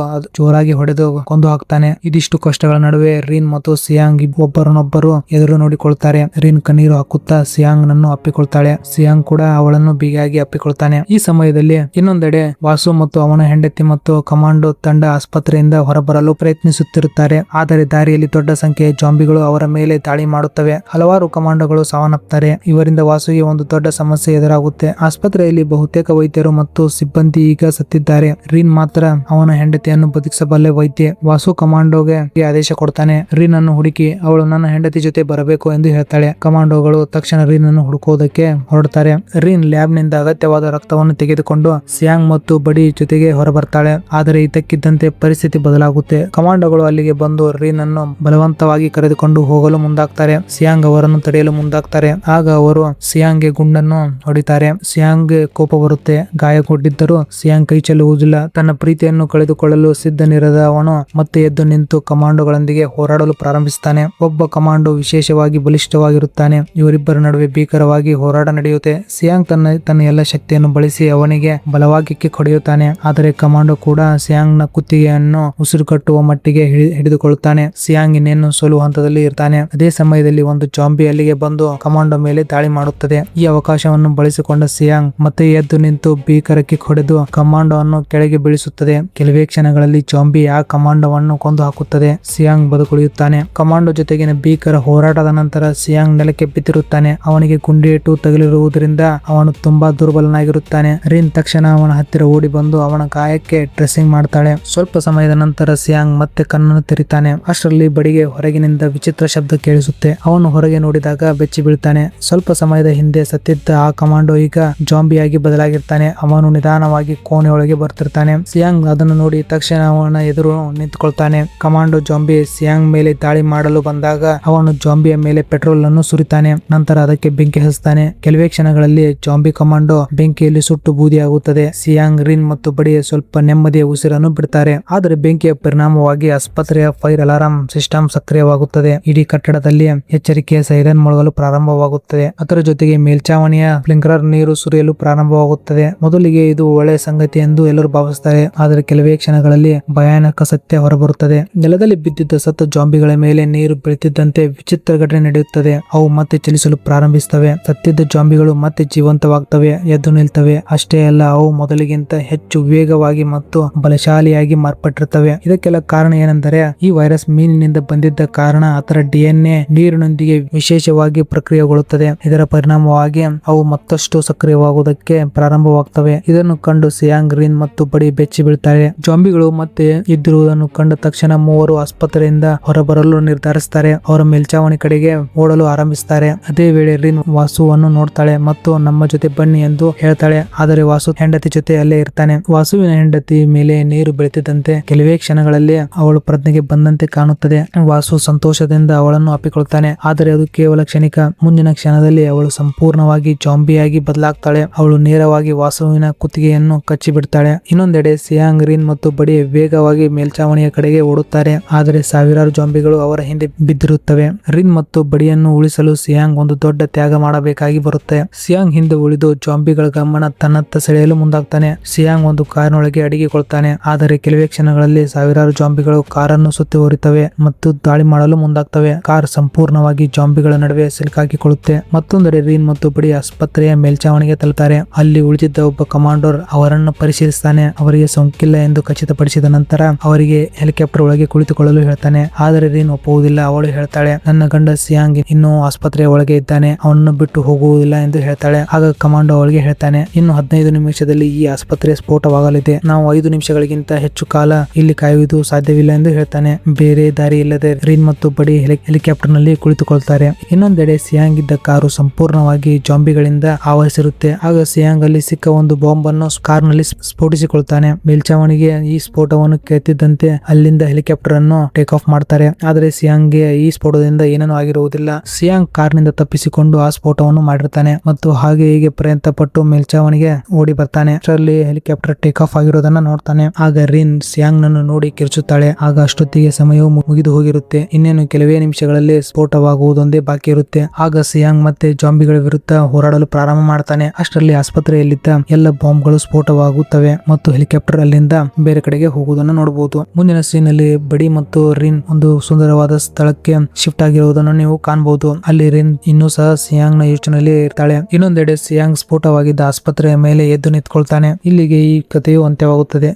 ಜೋರಾಗಿ ಹೊಡೆದು ಕೊಂದು ಹಾಕ್ತಾನೆ. ಇದಿಷ್ಟು ಕಷ್ಟಗಳ ನಡುವೆ ರೀನ್ ಮತ್ತು ಸಿಯಾಂಗ್ ಒಬ್ಬರನ್ನೊಬ್ಬರು ಎದುರು ನೋಡಿಕೊಳ್ತಾರೆ. ರೀನ್ ಕಣ್ಣೀರು ಹಾಕುತ್ತಾ ಸಿಯಾಂಗ್ ನನ್ನು ಅಪ್ಪಿಕೊಳ್ತಾಳೆ. ಸಿಯಾಂಗ್ ಕೂಡ ಅವಳನ್ನು ಬಿಗಿಯಾಗಿ ಅಪ್ಪಿಕೊಳ್ತಾನೆ. ಈ ಸಮಯದಲ್ಲಿ ಇನ್ನೊಂದೆಡೆ ವಾಸು ಮತ್ತು ಅವನ ಹೆಂಡತಿ ಮತ್ತು ಕಮಾಂಡೋ ತಂಡ ಆಸ್ಪತ್ರೆಯಿಂದ ಹೊರಬರಲು ಪ್ರಯತ್ನಿಸುತ್ತಿರುತ್ತಾರೆ. ಆದರೆ ದಾರಿಯಲ್ಲಿ ದೊಡ್ಡ ಸಂಖ್ಯೆಯ ಜಾಂಬಿಗಳು ಅವರ ಮೇಲೆ ದಾಳಿ ಮಾಡುತ್ತವೆ. ಹಲವಾರು ಕಮಾಂಡೋಗಳು ಸಾವನ್ನಪ್ಪುತ್ತಾರೆ. ಇವರಿಂದ ವಾಸುಗೆ ಒಂದು ದೊಡ್ಡ ಸಮಸ್ಯೆ ಎದುರಾಗುತ್ತೆ. ಆಸ್ಪತ್ರೆಯಲ್ಲಿ ಬಹುತೇಕ ವೈದ್ಯರು ಮತ್ತು ಸಿಬ್ಬಂದಿ ಈಗ ಸತ್ತಿದ್ದಾರೆ. ರೀನ್ ಮಾತ್ರ ಅವನ ಹೆಂಡತಿಯನ್ನು ಬದುಕಿಸಬಲ್ಲ ವೈದ್ಯೆ. ವಾಸು ಕಮಾಂಡೋಗೆ ಆದೇಶ ಕೊಡ್ತಾನೆ. ರೀನ್ ಅನ್ನು ಹುಡುಕಿ ಅವಳು ನನ್ನ ಹೆಂಡತಿ ಜೊತೆ ಬರಬೇಕು ಎಂದು ಹೇಳ್ತಾಳೆ. ಕಮಾಂಡೋಗಳು ತಕ್ಷಣ ರೀನ್ ಅನ್ನು ಹುಡುಕೋದಕ್ಕೆ ಹೊರಡ್ತಾರೆ. ರೀನ್ ಲ್ಯಾಬ್ ನಿಂದ ಅಗತ್ಯವಾದ ರಕ್ತವನ್ನು ತೆಗೆದುಕೊಂಡು ಸಿಯಾಂಗ್ ಮತ್ತು ಬಡಿ ಜೊತೆಗೆ ಹೊರಬರ್ತಾಳೆ. ಆದರೆ ಇದಕ್ಕಿದ್ದಂತೆ ಪರಿಸ್ಥಿತಿ ಬದಲಾಗುತ್ತೆ. ಕಮಾಂಡೋಗಳು ಅಲ್ಲಿಗೆ ಬಂದು ರೀನ್ ಅನ್ನು ಬಲವಂತವಾಗಿ ಕರೆದುಕೊಂಡು ಹೋಗಲು ಮುಂದಾಗ್ತಾರೆ. ಸಿಯಾಂಗ್ ಅವರನ್ನು ತಡೆಯಲು ಮುಂದಾಗ್ತಾರೆ. ಆಗ ಅವರು ಸಿಯಾಂಗ್ಗೆ ಗುಂಡನ್ನು ಹೊಡಿತಾರೆ. ಸಿಯಾಂಗ್ಗೆ ಕೋಪ ಬರುತ್ತೆ. ಗಾಯಗೊಂಡಿದ್ದರೂ ಸಿಯಾಂಗ್ ಕೈ ಚೆಲ್ಲುವುದಿಲ್ಲ. ತನ್ನ ಪ್ರೀತಿಯನ್ನು ಕಳೆದುಕೊಳ್ಳಲು ಸಿದ್ಧನಿರದ ಅವನು ಮತ್ತೆ ಎದ್ದು ನಿಂತು ಕಮಾಂಡೋಗಳೊಂದಿಗೆ ಹೋರಾಡಲು ಪ್ರಾರಂಭಿಸುತ್ತಾನೆ. ಒಬ್ಬ ಕಮಾಂಡೋ ವಿಶೇಷವಾಗಿ ಬಲಿಷ್ಠವಾಗಿರುತ್ತಾನೆ. ಇವರಿಬ್ಬರ ನಡುವೆ ಭೀಕರವಾಗಿ ಹೋರಾಟ ನಡೆಯುತ್ತೆ. ಸಿಯಾಂಗ್ ತನ್ನ ಎಲ್ಲ ಶಕ್ತಿಯನ್ನು ಬಳಸಿ ಅವನಿಗೆ ಬಲವಾಗಿ ಕಿಕ್ ಹೊಡೆಯುತ್ತಾನೆ. ಆದರೆ ಕಮಾಂಡೋ ಕೂಡ ಸಿಯಾಂಗ್ ನ ಕುತ್ತಿಗೆಯನ್ನು ಉಸಿರುಕಟ್ಟುವ ಮಟ್ಟಿಗೆ ಹಿಡಿದುಕೊಳ್ಳುತ್ತಾನೆ. ಸಿಯಾಂಗ್ ಇನ್ನೇನು ಸೋಲುವ ಹಂತದಲ್ಲಿ ಇರ್ತಾನೆ. ಅದೇ ಸಮಯದಲ್ಲಿ ಒಂದು ಜಾಂಬಿ ಅಲ್ಲಿಗೆ ಬಂದು ಕಮಾಂಡೋ ಮೇಲೆ ದಾಳಿ ಮಾಡುತ್ತದೆ. ಈ ಅವಕಾಶವನ್ನು ಬಳಸಿಕೊಂಡ ಸಿಯಾಂಗ್ ಮತ್ತೆ ಎದ್ದು ನಿಂತು ಭೀಕರ ಕಿಕ್ ಹೊಡೆದು ಕಮಾಂಡೋವನ್ನು ಕೆಳಗೆ ಬೀಳಿಸುತ್ತದೆ. ಕೆಲವೇ ಕ್ಷಣಗಳಲ್ಲಿ ಜಾಂಬಿ ಆ ಕಮಾಂಡೋವನ್ನು ಕೊಂದು ಹಾಕುತ್ತದೆ. ಸಿಯಾಂಗ್ ಬದುಕುಳಿಯುತ್ತಾನೆ. ಕಮಾಂಡೋ ಜೊತೆಗಿನ ಭೀಕರ ಹೋರಾಟದ ನಂತರ ಸಿಯಾಂಗ್ ನೆಲಕ್ಕೆ ಬಿದ್ದಿರುತ್ತಾನೆ. ಅವನಿಗೆ ಗುಂಡೇಟು ತಗುಲಿರುವುದರಿಂದ ಅವನು ತುಂಬಾ ದುರ್ಬಲನಾಗಿರುತ್ತಾನೆ. ರೀನ್ ತಕ್ಷಣ ಅವನ ಹತ್ತಿರ ಓಡಿ ಬಂದು ಅವನ ಗಾಯಕ್ಕೆ ಡ್ರೆಸ್ಸಿಂಗ್ ಮಾಡ್ತಾಳೆ. ಸ್ವಲ್ಪ ಸಮಯದ ನಂತರ ಸಿಯಾಂಗ್ ಮತ್ತೆ ಕಣ್ಣನ್ನು ತೆರಿತಾನೆ. ಅಷ್ಟರಲ್ಲಿ ಬಡಿಗೆ ಹೊರಗಿನಿಂದ ವಿಚಿತ್ರ ಶಬ್ದ ಕೇಳಿಸುತ್ತೆ. ಅವನು ಹೊರಗೆ ನೋಡಿದಾಗ ಬೆಚ್ಚಿ ಬೀಳ್ತಾನೆ. ಸ್ವಲ್ಪ ಸಮಯದ ಹಿಂದೆ ಸತ್ತಿದ್ದ ಆ ಕಮಾಂಡೋ ಈಗ ಜಾಂಬಿಯಾಗಿ ಬದಲಾಗಿರ್ತಾನೆ. ಅವನು ನಿಧಾನವಾಗಿ ಕೋಣೆಯೊಳಗೆ ಬರ್ತಿರ್ತಾನೆ. ಸಿಯಾಂಗ್ ಅದನ್ನು ನೋಡಿ ತಕ್ಷಣ ಅವನ ಎದುರು ನಿಂತುಕೊಳ್ತಾನೆ. ಕಮಾಂಡೋ ಜಾಂಬಿ ಸಿಯಾಂಗ್ ಮೇಲೆ ದಾಳಿ ಮಾಡಲು ಬಂದಾಗ ಅವನು ಜಾಂಬಿಯ ಮೇಲೆ ಪೆಟ್ರೋಲ್ ಅನ್ನು ಸುರಿತಾನೆ. ನಂತರ ಅದಕ್ಕೆ ಬೆಂಕಿ ಹಚ್ತಾನೆ. ಕೆಲವೇ ಕ್ಷಣಗಳಲ್ಲಿ ಜಾಂಬಿ ಕಮಾಂಡೋ ಬೆಂಕಿಯಲ್ಲಿ ಸುಟ್ಟು ಬೂದಿಯಾಗುತ್ತದೆ. ಸಿಯಾಂಗ್, ರೀನ್ ಮತ್ತು ಬಡಿ ಸ್ವಲ್ಪ ನೆಮ್ಮದಿಯ ಉಸಿರನ್ನು ಬಿಡ್ತಾರೆ. ಆದರೆ ಬೆಂಕಿಯ ಪರಿಣಾಮವಾಗಿ ಆಸ್ಪತ್ರೆಯ ಫೈರ್ ಅಲಾರಾಮ್ ಸಿಸ್ಟಮ್ ಸಕ್ರಿಯವಾಗುತ್ತದೆ. ಇಡೀ ಕಟ್ಟಡದಲ್ಲಿ ಎಚ್ಚರಿಕೆಯ ಸೈರನ್ ಮೊಳಗಲು ಪ್ರಾರಂಭವಾಗುತ್ತದೆ. ಅದರ ಜೊತೆಗೆ ಮೇಲ್ಚಾವಣಿಯ ಸ್ಪ್ರಿಂಕ್ಲರ್ ನೀರು ಸುರಿಯಲು ಪ್ರಾರಂಭವಾಗುತ್ತದೆ. ಮೊದಲಿಗೆ ಇದು ಒಳ್ಳೆಯ ಸಂಗತಿ ಎಂದು ಎಲ್ಲರೂ ಭಾವಿಸುತ್ತಾರೆ. ಆದರೆ ಕೆಲವೇ ಕ್ಷಣಗಳಲ್ಲಿ ಭಯಾನಕ ಸತ್ಯ ಹೊರಬರುತ್ತದೆ. ನೆಲದಲ್ಲಿ ಬಿದ್ದಿದ್ದ ಸತ್ತ ಜಾಂಬಿಗಳ ಮೇಲೆ ನೀರು ಬೀಳುತ್ತಿದ್ದಂತೆ ವಿಚಿತ್ರ ಘಟನೆ ನಡೆಯುತ್ತದೆ. ಅವು ಮತ್ತೆ ಚಲಿಸಲು ಪ್ರಾರಂಭಿಸುತ್ತವೆ. ಸತ್ತಿದ್ದ ಜಾಂಬಿಗಳು ಮತ್ತೆ ಜೀವಂತವಾಗ್ತವೆ, ಎದ್ದು ನಿಲ್ತವೆ. ಅಷ್ಟೇ ಅಲ್ಲ, ಅವು ಮೊದಲಿಗಿಂತ ಹೆಚ್ಚು ವೇಗವಾಗಿ ಮತ್ತು ಬಲಶಾಲಿಯಾಗಿ ಮಾರ್ಪಟ್ಟಿರುತ್ತವೆ. ಇದಕ್ಕೆಲ್ಲ ಕಾರಣ ಏನೆಂದರೆ ಈ ವೈರಸ್ ಮೀನಿನಿಂದ ಬಂದಿದ್ದ ಕಾರಣ ಅದರ DNA ನೀರಿನೊಂದಿಗೆ ವಿಶೇಷವಾಗಿ ಪ್ರಕ್ರಿಯೆಗೊಳ್ಳುತ್ತದೆ. ಇದರ ಪರಿಣಾಮವಾಗಿ ಅವು ಮತ್ತಷ್ಟು ಸಕ್ರಿಯವಾಗುವುದಕ್ಕೆ ಪ್ರಾರಂಭವಾಗ್ತವೆ. ಇದನ್ನು ಕಂಡು ಸಿಯಾಂಗ್, ರೀನ್ ಮತ್ತು ಬಡಿ ಬೆಚ್ಚಿ ಬೀಳ್ತಾರೆ. ಜಾಂಬಿಗಳು ಮತ್ತೆ ಇದ್ದಿರುವುದನ್ನು ಕಂಡ ತಕ್ಷಣ ಮೂವರು ಆಸ್ಪತ್ರೆಯಿಂದ ಹೊರಬರಲು ನಿರ್ಧರಿಸುತ್ತಾರೆ. ಅವರ ಮೇಲ್ಚಾವಣಿ ಕಡೆಗೆ ಓಡಲು ಆರಂಭಿಸುತ್ತಾರೆ. ಅದೇ ವೇಳೆ ರೀನ್ ವಾಸುವನ್ನು ನೋಡ್ತಾಳೆ ಮತ್ತು ನಮ್ಮ ಜೊತೆ ಬನ್ನಿ ಎಂದು ಹೇಳ್ತಾಳೆ. ಆದರೆ ವಾಸು ಹೆಂಡತಿ ಜೊತೆ ಅಲ್ಲೇ ಇರ್ತಾನೆ. ವಾಸುವಿನ ಹೆಂಡತಿ ಮೇಲೆ ನೀರು ಬೀಳುತ್ತಿದ್ದಂತೆ ಕೆಲವೇ ಕ್ಷಣಗಳಲ್ಲಿ ಅವಳು ಪ್ರಜ್ಞೆಗೆ ಬಂದಂತೆ ಕಾಣುತ್ತದೆ. ವಾಸು ಸಂತೋಷದಿಂದ ಅವಳನ್ನು ಅಪ್ಪಿಕೊಳ್ತಾನೆ. ಆದರೆ ಅದು ಕೇವಲ ಕ್ಷಣಿಕ. ಮುಂದಿನ ಕ್ಷಣದಲ್ಲಿ ಅವಳು ಸಂಪೂರ್ಣವಾಗಿ ಜಾಂಬಿಯಾಗಿ ಬದಲಾಗ್ತಾಳೆ. ಅವಳು ನೇರವಾಗಿ ವಾಸುವಿನ ಕುತ್ತಿಗೆಯನ್ನು ಕಚ್ಚಿ ಬಿಡ್ತಾಳೆ. ಇನ್ನೊಂದೆಡೆ ಸಿಯಾಂಗ್, ರೀನ್ ಮತ್ತು ಬಡಿ ವೇಗವಾಗಿ ಮೇಲ್ಚಾವಣಿಯ ಕಡೆಗೆ ಓಡುತ್ತಾರೆ. ಆದರೆ ಸಾವಿರಾರು ಜಾಂಬಿಗಳು ಅವರ ಹಿಂದೆ ಬಿದ್ದಿರುತ್ತವೆ. ರೀನ್ ಮತ್ತು ಬಡಿಯನ್ನು ಉಳಿಸಲು ಸಿಯಾಂಗ್ ಒಂದು ದೊಡ್ಡ ತ್ಯಾಗ ಮಾಡಬೇಕಾಗಿ ಬರುತ್ತೆ. ಸಿಯಾಂಗ್ ಹಿಂದೆ ಉಳಿದು ಜಾಂಬಿಗಳ ಗಮನ ತನ್ನತ್ತ ಸೆಳೆಯಲು ಮುಂದಾಗ್ತಾನೆ. ಸಿಯಾಂಗ್ ಒಂದು ಕಾರಿನೊಳಗೆ ಅಡಗಿಕೊಳ್ತಾನೆ. ಆದರೆ ಕೆಲವೇ ಕ್ಷಣಗಳಲ್ಲಿ ಸಾವಿರಾರು ಜಾಂಬಿಗಳು ಕಾರನ್ನು ಸುತ್ತಿ ಹೊರಿತವೆ ಮತ್ತು ದಾಳಿ ಮಾಡಲು ಮುಂದಾಗ್ತವೆ. ಕಾರ್ ಸಂಪೂರ್ಣವಾಗಿ ಜಾಂಬಿಗಳ ನಡುವೆ ಸಿಲುಕಾಕಿಕೊಳ್ಳುತ್ತೆ. ಮತ್ತೊಂದೆಡೆ ರೀನ್ ಮತ್ತು ಬಡಿ ಆಸ್ಪತ್ರೆಯ ಮೇಲ್ಚಾವಣಿಗೆ ತಲುಪ್ತಾರೆ. ಅಲ್ಲಿ ಉಳಿದಿದ್ದ ಒಬ್ಬ ಕಮಾಂಡರ್ ಅವರನ್ನು ಪರಿಶೀಲಿಸ್ತಾನೆ. ಅವರಿಗೆ ಸೋಂಕಿಲ್ಲ ಎಂದು ಖಚಿತಪಡಿಸಿದ ನಂತರ ಅವರಿಗೆ ಹೆಲಿಕಾಪ್ಟರ್ ಒಳಗೆ ಕುಳಿತುಕೊಳ್ಳಲು ಹೇಳ್ತಾನೆ. ಆದರೆ ರೀನ್ ಒಪ್ಪುವುದಿಲ್ಲ. ಅವಳು ಹೇಳ್ತಾಳೆ, ನನ್ನ ಗಂಡ ಸಿಯಾಂಗ್ ಇನ್ನೂ ಆಸ್ಪತ್ರೆಯ ಒಳಗೆ ಇದ್ದಾನೆ, ಅವನನ್ನು ಬಿಟ್ಟು ಹೋಗುವುದಿಲ್ಲ ಎಂದು ಹೇಳ್ತಾಳೆ. ಆಗ ಕಮಾಂಡೋ ಅವಳಿಗೆ ಹೇಳ್ತಾನೆ, ಇನ್ನು 15 ನಿಮಿಷದಲ್ಲಿ ಈ ಆಸ್ಪತ್ರೆ ಸ್ಫೋಟವಾಗಲಿದೆ. ನಾವು 5 ನಿಮಿಷಗಳಿಗಿಂತ ಹೆಚ್ಚು ಕಾಲ ಇಲ್ಲಿ ಕಾಯುವುದು ಸಾಧ್ಯವಿಲ್ಲ ಎಂದು ಹೇಳ್ತಾನೆ. ಬೇರೆ ದಾರಿ ಇಲ್ಲದೆ ರೀನ್ ಮತ್ತು ಬಡಿ ಹೆಲಿಕಾಪ್ಟರ್ ನಲ್ಲಿ ಕುಳಿತುಕೊಳ್ತಾರೆ. ಇನ್ನೊಂದೆಡೆ ಸಿಯಾಂಗ್ ಇದ್ದ ಕಾರು ಸಂಪೂರ್ಣವಾಗಿ ಜಾಂಬಿಗಳಿಂದ ಆವರಿಸಿರುತ್ತೆ. ಆಗ ಸಿಯಾಂಗ್ ಅಲ್ಲಿ ಸಿಕ್ಕ ಒಂದು ಬಾಂಬ್ ಅನ್ನು ಕಾರ್ ನಲ್ಲಿ ಸ್ಫೋಟಿಸಿಕೊಳ್ತಾನೆ. ಮೇಲ್ಚಾವಣಿಗೆ ಈ ಸ್ಫೋಟವನ್ನು ಕೇಳ್ತಿದ್ದಂತೆ ಅಲ್ಲಿಂದ ಹೆಲಿಕಾಪ್ಟರ್ ಅನ್ನು ಟೇಕ್ ಆಫ್ ಮಾಡ್ತಾರೆ. ಆದರೆ ಸಿಯಾಂಗ್ಗೆ ಈ ಸ್ಫೋಟದಿಂದ ಏನೇನೂ ಆಗಿರುವುದಿಲ್ಲ. ಸಿಯಾಂಗ್ ಕಾರ್ನಿಂದ ತಪ್ಪಿಸಿಕೊಂಡು ಆ ಸ್ಫೋಟವನ್ನು ಮಾಡಿರ್ತಾನೆ ಮತ್ತು ಹಾಗೆ ಹೀಗೆ ಪ್ರಯತ್ನ ಪಟ್ಟು ಮೇಲ್ಚಾವಣಿಗೆ ಓಡಿ ಬರ್ತಾನೆ. ಅಷ್ಟರಲ್ಲಿ ಹೆಲಿಕಾಪ್ಟರ್ ಟೇಕ್ ಆಫ್ ಆಗಿರೋದನ್ನ ನೋಡ್ತಾನೆ. ಆಗ ರೀನ್ ಸಿಯಾಂಗ್ ನನ್ನು ನೋಡಿ ಕಿರ್ಚುತ್ತಾಳೆ. ಆಗ ಅಷ್ಟೊತ್ತಿಗೆ ಸಮಯವು ಮುಗಿದು ಹೋಗಿರುತ್ತೆ. ಇನ್ನೇನು ಕೆಲವೇ ನಿಮಿಷಗಳಲ್ಲಿ ಸ್ಫೋಟವಾಗುವುದೊಂದೇ ಬಾಕಿ ಇರುತ್ತೆ. ಆಗ ಸಿಯಾಂಗ್ ಮತ್ತೆ ಜಾಂಬಿಗಳ ವಿರುದ್ಧ ಹೋರಾಡಲು ಪ್ರಾರಂಭ ಮಾಡ್ತಾನೆ. ಅಷ್ಟರಲ್ಲಿ ಆಸ್ಪತ್ರೆಯಲ್ಲಿದ್ದ ಎಲ್ಲ ಬಾಂಬ್ಗಳು ಸ್ಫೋಟವಾಗುತ್ತವೆ ಮತ್ತು ಹೆಲಿಕಾಪ್ಟರ್ ಅಲ್ಲಿಂದ ಬೇರೆ ಕಡೆಗೆ ಹೋಗುವುದನ್ನು ನೋಡಬಹುದು. ಮುಂದಿನ ಸೀನ್ ಅಲ್ಲಿ ಬಡಿ ಮತ್ತು ರೀನ್ ಒಂದು ಸುಂದರವಾದ ಸ್ಥಳಕ್ಕೆ ಶಿಫ್ಟ್ ಆಗಿರುವುದನ್ನು ನೀವು ಕಾಣಬಹುದು. ಅಲ್ಲಿ ರೀನ್ ಇನ್ನೂ ಸಹ ಸಿಯಾಂಗ್ ನ ಯೋಚನೆಯಲ್ಲಿ ಇರ್ತಾಳೆ. ಇನ್ನೊಂದೆಡೆ ಸಿಯಾಂಗ್ ಸ್ಫೋಟವಾಗಿದ್ದ ಆಸ್ಪತ್ರೆಯ ಮೇಲೆ ಎದ್ದು ನಿಂತ್ಕೊಳ್ತಾನೆ. ಇಲ್ಲಿಗೆ ಈ ಕಥೆಯು ಅಂತ್ಯವಾಗುತ್ತದೆ.